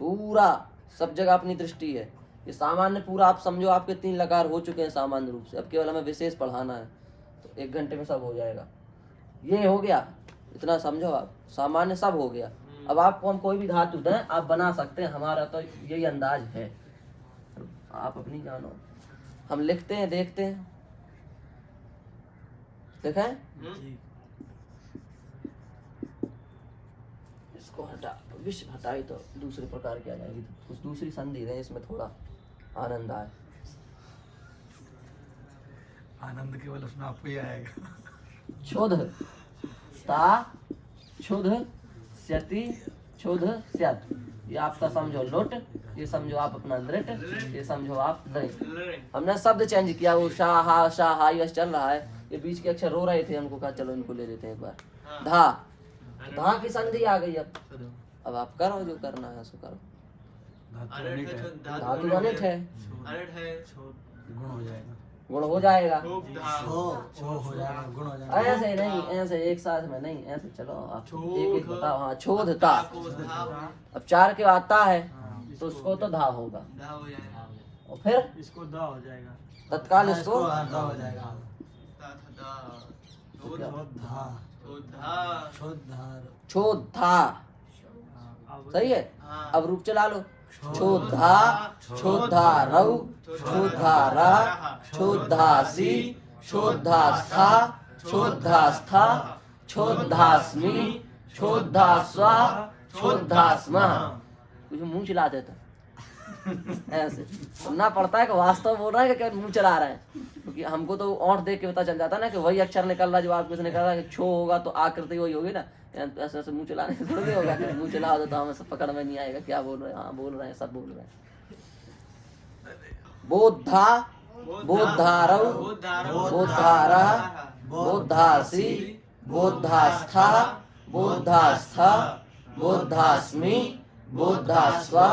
पूरा सब जगह अपनी दृष्टि है। ये सामान्य पूरा आप समझो, आपके 3 लकार हो चुके हैं सामान्य रूप से। अब केवल हमें विशेष पढ़ाना है तो 1 घंटे में सब हो जाएगा। ये हो गया, इतना समझो आप। सामान्य सब हो गया। अब आपको हम कोई भी धातु दें आप बना सकते हैं। हमारा तो यही अंदाज है, आप अपनी जानो। हम लिखते हैं, देखते हैं। देखें, इसको हटा, विश्व हटाई तो दूसरे प्रकार की आ जाएगी। कुछ दूसरी संधि दें, इसमें थोड़ा आनंद आए। आनंद केवल उसमें आपको ही आएगा। क्षुध ता क्षुध स्यति क्षुध स्यत। ये आपका समझो लुट, ये समझो आप अपना दृढ़, ये समझो आप दृढ़। हमने शब्द चेंज किया, वो शाह हा शाह हा ये चल रहा है, ये बीच के अक्षर रो रहे थे, हमको कहा चलो इनको ले लेते हैं एक बार। धा, धा की संधि आ गई। अब आप करो जो करना है सो करो। धातु अनिट है, गुण हो जाएगा। गुण हो जाएगा। हो जाएगा, गुण हो जाएगा। ऐसे नहीं, ऐसे एक साथ में नहीं, ऐसे चलो आप एक एक बताओ। हाँ छोधता, अब 4 के आता है तो उसको तो धा होगा, और फिर इसको दा हो जाएगा, तत्काल इसको दा हो जाएगा। छोधा। सही है। अब रूप चला लो। छोधा, छोधा रऊ, छोधा रा, छोधासी, छोधास्था, छोधास्था, छोधास्मि, छोधास्वा, छोधास्मा। कुछ मुंह चला देता ऐसे सुनना पड़ता है कि वास्तव बोल रहा है कि क्या मुंह चला रहा है, क्योंकि हमको तो ओंठ देख के पता चल जाता है ना कि वही अक्षर निकल रहा है जो आपके से निकल रहा है। छो होगा तो आकृति वही होगी ना, ऐसे ऐसे मुंह चलाने से थोड़ी होगा। मुंह चला हो तो हमें सब पकड़ में नहीं आएगा क्या बोल रहे हैं। हाँ बोल रहे हैं, सब बोल रहे हैं। बोधा, बोधारौ, बोधारा, बोधासी, बोधास्था, बोधास्था, बोधास्मि, बोधास्वा,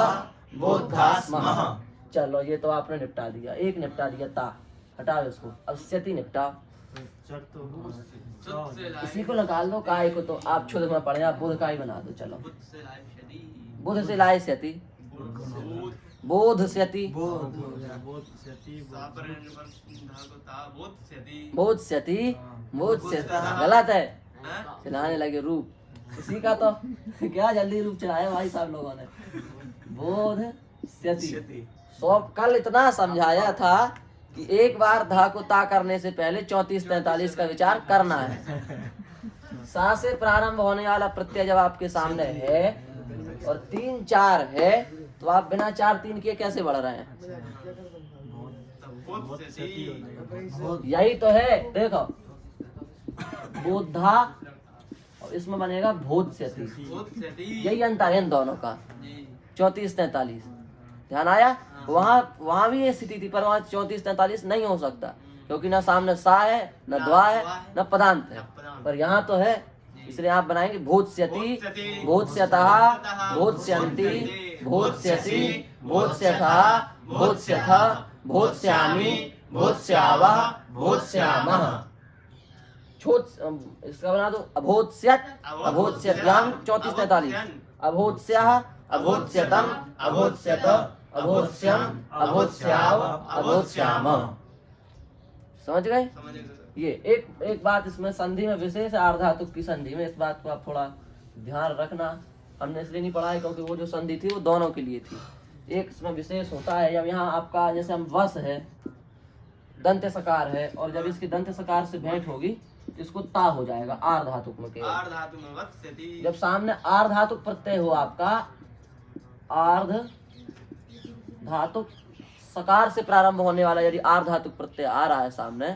बोधास्मः। चलो ये तो आपने निपटा दिया, एक निपटा दिया ता, हटाओ इसको। अब स्यति निपटाओ। इसी को निकाल दो, काय को तो आप क्षुद्र में पढ़े, आप बोध काय बना दो। चलो बोध से लाए स्यति, बोध स्यति, बोध स्यति, बोध स्यति। गलत है, चलाने लगे रूप इसी का तो क्या जल्दी रूप चलाया भाई साहब लोगों ने। बोध स्यति। सो कल इतना समझाया था कि एक बार धा को ता करने से पहले 34-43 का विचार करना है। सा से प्रारंभ होने वाला प्रत्यय जब आपके सामने है और 3-4 है तो आप बिना 4-3 के कैसे बढ़ रहे हैं? यही तो है, देखो बोधा और इसमें बनेगा बोधस्यति। यही अंतर है इन दोनों का, 34-43। ध्यान आया? वहाँ भी ये स्थिति थी, पर वहाँ 34-43 नहीं हो सकता, क्योंकि ना सामने सा है, न द्वा है, न पदांत है। पर यहाँ तो है, इसलिए आप बनाएंगे बोधस्यति, बोधस्यतः, बोधस्यन्ति, बोधस्यसि, बोधस्यथः, बोधस्यथः, बोधस्यामि, बोधस्यावः, बोधस्यामः। इसका बना दो अबोधस्यत, अबोधस्यतां, 34-43। अबोधस्यः, अबोधस्यतम्, अबोधस्यत, अबोधस्यम्, अबोधस्याव, अबोधस्यामः। समझ गए? ये एक बात इसमें संधि में विशेष है, आर्धातुक की संधि में, इस बात को आप थोड़ा ध्यान रखना। हमने इसलिए नहीं पढ़ा है क्योंकि वो जो संधि थी वो दोनों के लिए थी। एक इसमें विशेष होता है, जब यहाँ आपका जैसे हम वस है, दंत सकार है, और जब इसकी दंत सकार से भेंट होगी इसको ता हो जाएगा आर्धातुक में केवल। जब सामने आर्धातुक प्रत्यय हो आपका, आर्ध धातुक सकार से प्रारंभ होने वाला यदि आर्धातुक प्रत्यय आ रहा है सामने,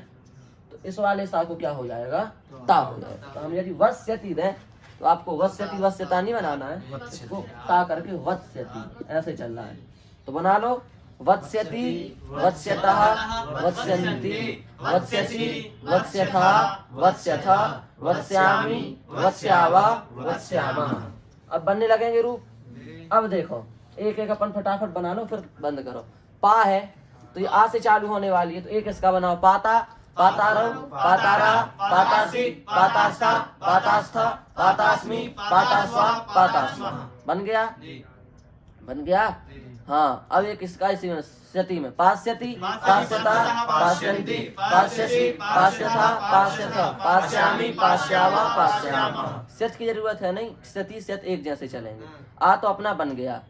तो इस वाले सा को क्या हो जाएगा? ता हो जाएगा। तो हम यदि वत्स्यति दें तो आपको वत्स्यति वत्स्यता नहीं बनाना है, इसको ता करके वत्स्यति ऐसे चलना है। तो बना लो वत्स्यति, वत्स्यतः, वत्स्यन्ति, वत्स्यसि, वत्स्यथः, वत्स्यथः, वत्स्यामि, वत्स्यावा, वत्स्यामः। अब बनने लगेंगे रूप। अब देखो एक एक अपन फटाफट बना लो, फिर बंद करो। पा है तो ये आ से चालू होने वाली है, तो एक इसका बनाओ। पाता, पातारौ, पातारा, पातासी, पातास्था, पातास्था, पातास्मि, पातास्वा, पातास्मा। बन गया? बन गया? हाँ। अब एक इसका इसी में स्यति में पास्यति, पास्यता, पास्यन्ति, पास्यसि, पास्यथा, पास्यथः, पास्यामि, पास्यावा, पास्यामः। स्यत की जरूरत है नहीं, स्यति स्यत एक जैसे चलेंगे। आ तो अपना बन गया,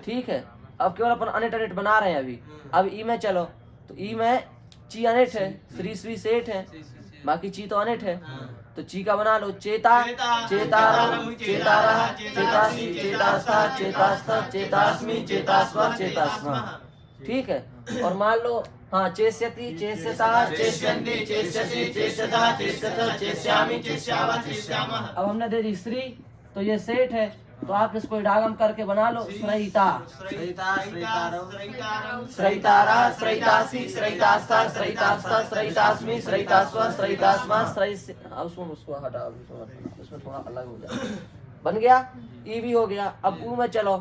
ठीक है। अब केवल अपन अनिट अनिट बना रहे हैं अभी। अब ई में चलो, तो ई में ची अनिट है, श्री श्री सेठ है, बाकी ची तो अनिट है। तो ची का बना लो चेता, चेतारौ, चेतारः, चेतासि, चेतास्था, चेतास्थ, चेतास्मि, चेतास्व, चेतास्म। ठीक है। और मान लो हाँ, चेष्यति, चेष्यता, चेष्यन्ति, चेष्यसि, चेष्यता, चेष्यत, चेष्यामि, चेष्यावा, चेष्यामः। अब हमने दे दी स्त्री, तो ये सेठ है, तो आप इसको इडागम करके बना लो। श्रयिता, श्रयिता श्रयितारौ श्रयितारं श्रयितारा, श्रयितासी, श्रयितास्ता, श्रयितास्ता, श्रयितास्मि, श्रयितास्वा, श्रयितास्मा, श्रयिस्य। अब उसको हटा, उसमें थोड़ा अलग हो जाए। बन गया, ई भी हो गया। अब ऊ में चलो,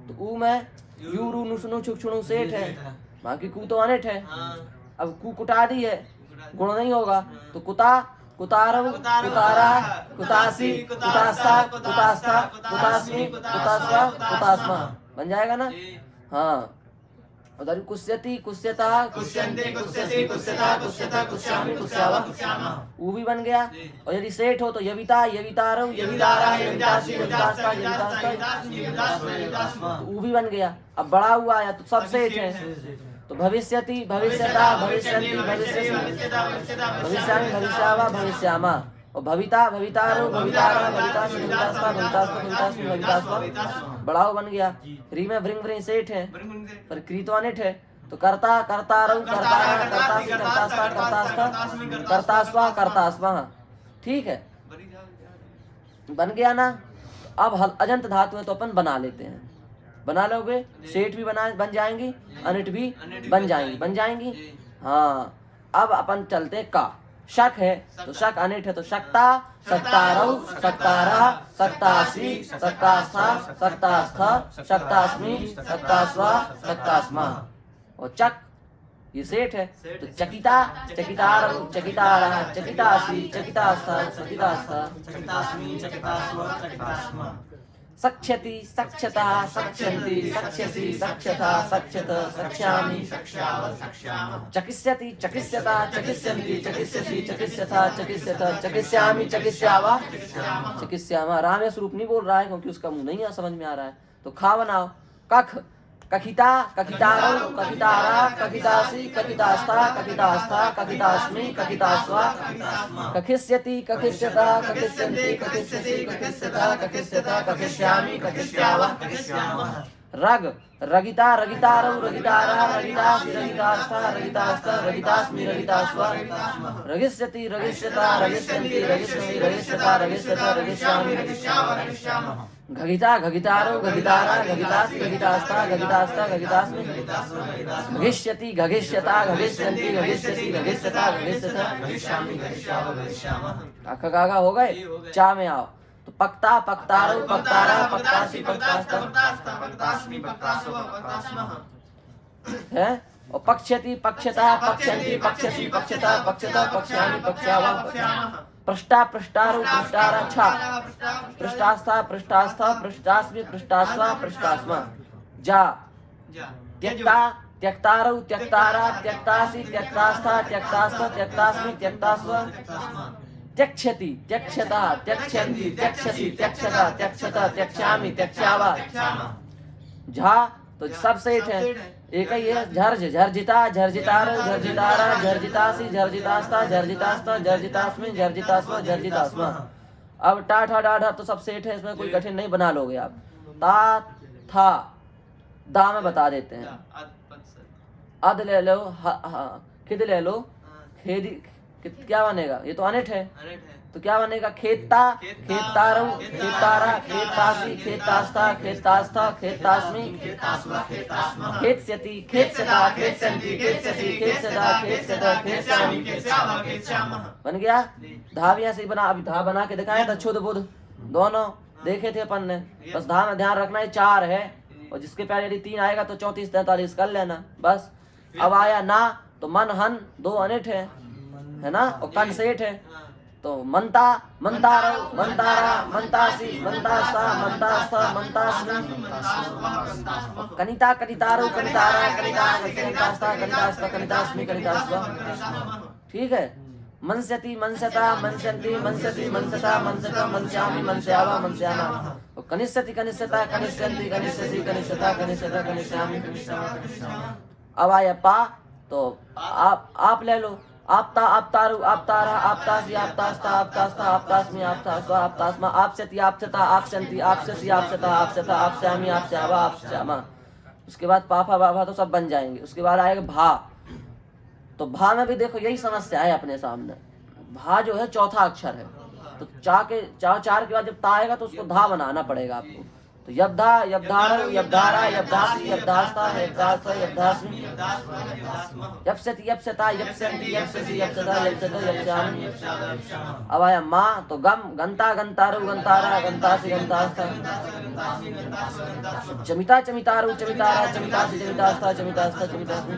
तो ऊ में यूरू नुसनु छुक्षुणु सेठ है, बाकी कू तो अनेठ है। अब कू कुटा दी है, गुण नहीं होगा, तो कुता, कुतारव, कुतारा, कुतासी, कुतास्ता, कुतास्ता, कुतास्मि, कुतास्वा, कुतास्मा। बन जाएगा ना? हाँ। उधर कुस्यति, कुस्यता, कुस्यन्ति, कुस्यसि, कुस्यता, कुस्यता, कुस्यामि, कुस्यावा, ऊ भी बन गया। और यदि सेठ हो तो यविता, यवितारव, यवितारा, यवितासी, यवितास्ता, यवितास्ता, ऊ भी बन गया। अब बड़ा हुआ आया तो सब सेठ है, तो भविष्यति, भविष्यता, भविष्यन्ति, भविष्यसि, भविष्यामि, भविष्यावा, भविष्यामा। और भविता, भवितारो, भवितारा, भवितासी, भवितास्ता, भवितास्ता, भवितास्मि, भवितास्वा, बड़ाओ बन गया। री में भृंग भृंग सेठ है, पर क्री तो अनिट है, तो कर्ता, कर्तारौ, कर्तारा, कर्तासी, कर्तास्ता, कर्तास्ता, कर्तास्वा, कर्तास्मा। ठीक है, बन गया ना? अब अजंत धातु है तो अपन बना लेते हैं। बना लोगे, सेठ भी बन जाएंगी, अनिट भी बन जाएंगी। हाँ, अब अपन चलते का। शक है तो शक अनिट है, तो शक्ता, शक्तारौ, शक्तारा, शक्तासी, शक्तास्था, शक्तास्था, शक्तास्मि, शक्तास्वा, शक्तास्मा। और चक, ये सेठ है, तो चकिता, चकितारौ, चकितारा, चकितासी, चकितास्था, चकितास्था, चकितास्मि, चकितास्वा, चकितास्मा। सक्षति, सक्षता, सक्षन्ति, सक्ष्यसि, सक्षता, सक्षत, सक्ष्यामि, सक्ष्याव, सक्ष्यामः। चकिष्यति, चकिष्यता, चकिष्यन्ति, चकिष्यसि, चकिष्यथा, चकिष्यत, चकिष्यामि, चकिष्यावा, चकिष्यामा। रामेश रूप नहीं बोल रहा है क्योंकि उसका मुंह नहीं समझ में आ रहा है। तो खा बनाओ। कख, कखिता, कखितारौ, कखितारा, कखितासी, कखितास्था, कखितास्था, कखितास्मि, कखितास्वा, कखिष्यति, कखिष्यता, कखिष्यन्ति, कखिष्यसि, कखिष्यथा, कखिष्यत, कखिष्यामि, कखिष्यावा, कखिष्यामः। रग, रगिता, रगितारौ, रगितारा, रगितासी, रगितास्था, रगितास्था, रगितास्मि, रगितास्वा, रगिष्यति, रगिष्यता, रगिष्यन्ति, रगिष्यसि, रगिष्यथा, रगिष्यत, रगिष्यामि, रगिष्यामः। घगिता, घगितारौ, घगितारा, घगितासी, घगितास्था, घगितास्था, घगितास्मि, घगिष्यति, घगिष्यता, घगिष्यन्ति, घगिष्यसि, घगिष्यथा, घगिष्यत, घगिष्यामि, घगिष्याव, घगिष्यामः। काका काका हो गए। चा में आओ, तो पक्ता, पक्तारौ, पक्तारा, पक्तासी, पक्तास्था, पक्तास्मि, पक्तास्वा, पक्तास्मः। है। और पक्ष्यति, पक्ष्यता, पक्ष्यन्ति, पक्ष्यसि, पक्ष्यता, पक्ष्यत, पक्ष्यामि, पक्ष्यावा, पृष्ठा, पृष्ठारौ, पृष्ठारा, छा, पृष्ठास्था, पृष्ठास्था, पृष्ठास्मि, पृष्ठास्वा, पृष्ठास्मा। जा, त्यक्ता, त्यक्तारौ, त्यक्तारा, त्यक्तासी, त्यक्तास्था, त्यक्तास्थ, त्यक्तास्मि, त्यक्तास्वा, त्यक्ष्यति, त्यक्ष्यता, त्यक्ष्यन्ति, त्यक्ष्यसि, त्यक्ष्यता, त्यक्ष्यत, त्यक्ष्यामि, त्यक्ष्यावा। झा, तो सब सेठ है, एक ही है। झर्ज, झर्जिता, झर्जितारौ, झर्जितारा, झर्जितासी, झर्जितास्था, झर्जितास्था, झर्जितास्मि, झर्जितास्वा, झर्जितास्मा। अब टा ठा डा ढा तो सब सेठ है, इसमें कोई कठिन नहीं बना लोगे आप। ता, था, दा में बता देते हैं। अद ले लो, खिद ले लो, खेदी, क्या बनेगा? ये तो अनिट है, तो क्या बनेगा? खेता, खेतारौ, खेतारा, खेतासी, खेतास्था, खेतास्था, खेतास्मि, खेत्स्यति, खेत्स्यता, खेत्स्यन्ति, खेत्स्यसि, खेत्स्यथा, खेत्स्यत, खेत्स्यामि, खेत्स्यामः। बन गया। धा भी ऐसे ही बना, अभी धा बना के दिखाया था। क्षुद्ध बुद्ध दोनों देखे थे अपन ने। बस धा में ध्यान रखना है, 4 है, और जिसके पहले यदि 3 आएगा तो 34 43 कर लेना बस। अब आया ना, तो मन हन 2 अनिट है ना, और कन सेठ है, तो मनता, मनतारौ, मनतारा, मनतासी, मनतास्था, मनतास्था, मनतास्मि, कनिता, कनितारौ, कनितारा, कनितासी, कनितास्था, कनितास्था, कनितास्मि, कनितास्वा। ठीक है। मनस्यति, मनस्यता, मनस्यन्ति, मनस्यसि, मनस्यता, मनस्यत, मनस्यामि, मनस्यावा, मनस्यामा। कनिष्यति, कनिष्यता, कनिष्यन्ति, कनिष्यसि, कनिष्यता, कनिष्यत, कनिष्यामि, कनिष्यामा। अब आया पा, तो आप ले लो। आपता, आपतारु, आपतारा, आपतासी, आपतास्था, आपतास्था, आपतास्मि, आपतास्वा, आपतास्मा, आपस्यति, आपस्यता, आपस्यन्ति, आपस्यसि, आपस्यता, आपस्यता, आपस्यामि, आपस्यावा, आपस्यामा। उसके बाद पाफा बाफा तो सब बन जाएंगे। उसके बाद आएगा भा। तो भा में भी देखो यही समस्या है अपने सामने। भा जो है चौथा अक्षर है, तो चार के बाद जब ता आएगा तो उसको धा बनाना पड़ेगा आपको। तो यब्धा, यब्धारौ, यब्धारा, यब्धासी, यब्धास्ता, यब्धास्ता, यब्धास्मि, यप्स्यति, यप्स्यता, यप्स्यन्ति, यप्स्यसि, यप्स्यता, यप्स्यतो, यप्स्यामि। अब आया माँ, तो गम, गंता, गंतारौ, गंतारा, गंतासी, गंतास्ता, चमिता, चमितारौ, चमितारा, चमितासी, चमितास्ता, चमितास्ता, चमितास्मि।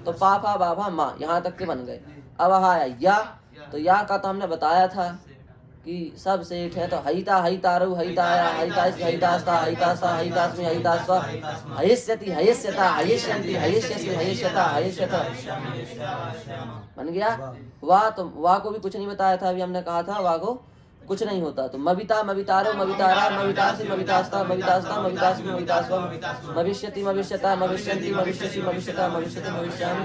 तो पापा बाभा माँ, यहाँ तक के बन गए। अब आया या, तो या का तो हमने बताया था कि सब सेठ है। तो हईता, हईतारु, हईताया, हईतासी, हईतास्ता, हईतास्ता, हईतास्मि, हईतास्वा, हयस्यति, हयस्यता, हयस्यन्ति, हयस्यसि, हयस्यता, हयस्यता। बन गया। वाह, तो वाह को भी कुछ नहीं बताया था, अभी हमने कहा था वाह को कुछ नहीं होता। तो मविता, मवितारो, मवितारा, मवितासी, मवितास्ता, मवितास्ता, मवितास्मि, मवितास्वा, मविष्यति, मविष्यता, मविष्यन्ति, मविष्यसि, मविष्यता, मविष्यति, मविष्यामि।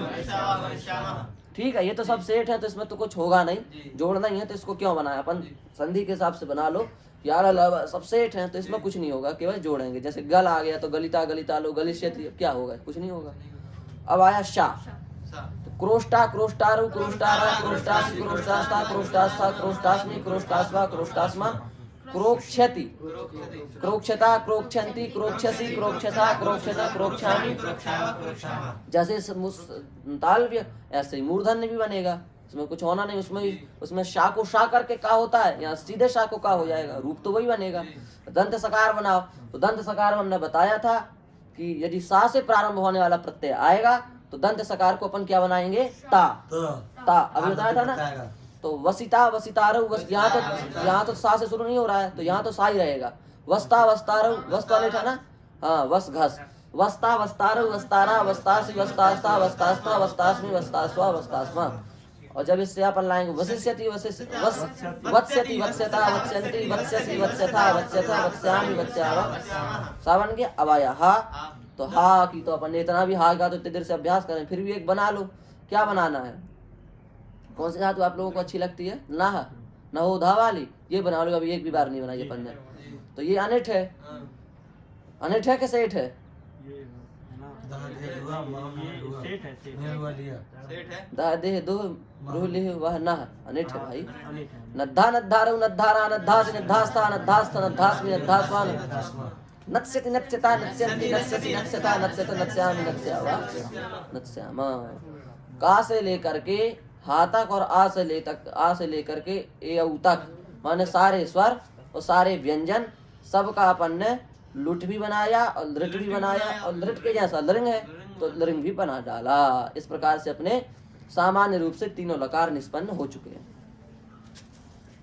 ठीक है, ये तो सब सेठ है, तो इसमें तो कुछ होगा नहीं, जोड़ना ही है, तो इसको क्यों बनाया अपन, संधि के हिसाब से बना लो यार। सब सेठ हैं तो इसमें कुछ नहीं होगा, केवल जोड़ेंगे। जैसे गल आ गया तो गलिता, गलितालो, गलिष्यति, क्या होगा, कुछ नहीं होगा। अब आया शा, तो क्रोष्टा, क्रोष्टारु, क्रोष्टारा, क्रोष्टासी, क्रोष्टास्ता, क्रोष्टास्था, क्रोष्टास्मि, क्रोष्टास्वा, क्रोष्टास्मा, क्रोक्षति, क्रोक्षता, क्रोक्षन्ति, क्रोक्षसि, क्रोक्षता, क्रोक्षता, क्रोक्षामि। जैसे तालव्य ऐसे ही मूर्धन्य भी बनेगा, इसमें कुछ होना नहीं। उसमें शा को शा करके का होता है, यहाँ सीधे शा को का हो जाएगा, रूप तो वही बनेगा। दंत सकार बनाओ, तो दंत सकार में हमने बताया था कि यदि सा से प्रारंभ होने वाला प्रत्यय आएगा तो दंत सकार को अपन क्या बनाएंगे, ता। अभी बताया था ना। तो वसिता, वसितारु, यहाँ तो सा से शुरू नहीं हो रहा है, तो यहाँ तो सा ही रहेगा। वस्ता, वस्तारु, वस्त वाले था ना, हाँ, वस घस, वस्ता, वस्तारु, वस्तारा, वस्तासी, वस्तास्ता, वस्तास्ता, वस्तास्मि, वस्तास्वा, वस्तास्मा। और जब इससे अपन लाएंगे वसिष्यति, वत्स्यति, वत्स्यता, वत्स्यन्ति, वत्स्यसि, वत्स्यथा, वत्स्यथा, वत्स्यामि, वत्स्यावा। सा बन गया। अब आया हा, तो हा की तो अपन ने इतना भी हा का तो इतनी देर से अभ्यास करें, फिर भी एक बना लो। क्या बनाना है, कौन सी धातु आप लोगों को अच्छी लगती है, नाह, नहोधा वाली, ये बना लो। अभी एक भी बार नहीं बनाई अपन ने। तो ये अनिठ है, अनिठ है कि सेठ है, दादेह दो रूह वह नह, अनिठ है भाई। नद्धा, नद्धारु, नद्धारा, नद्धासि, नद्धास्ता, नद्धास्ता, नद्धास्मि, नद्धास्वान, नत्स्यति, नत्स्यता, नत्स्यन्ति, नत्स्यसि, नत्स्यता, नत्स्यतो, नत्स्यामि, नत्स्यावा, नत्स्यामा। का से लेकर के हा तक और आ से लेकर के ए औ तक, माने सारे स्वर और सारे व्यंजन सबका अपन ने लुट भी बनाया और लृट भी बनाया, और लृट के जैसा लृंग है तो लृंग भी बना डाला। इस प्रकार से अपने सामान्य रूप से तीनों लकार निष्पन्न हो चुके हैं।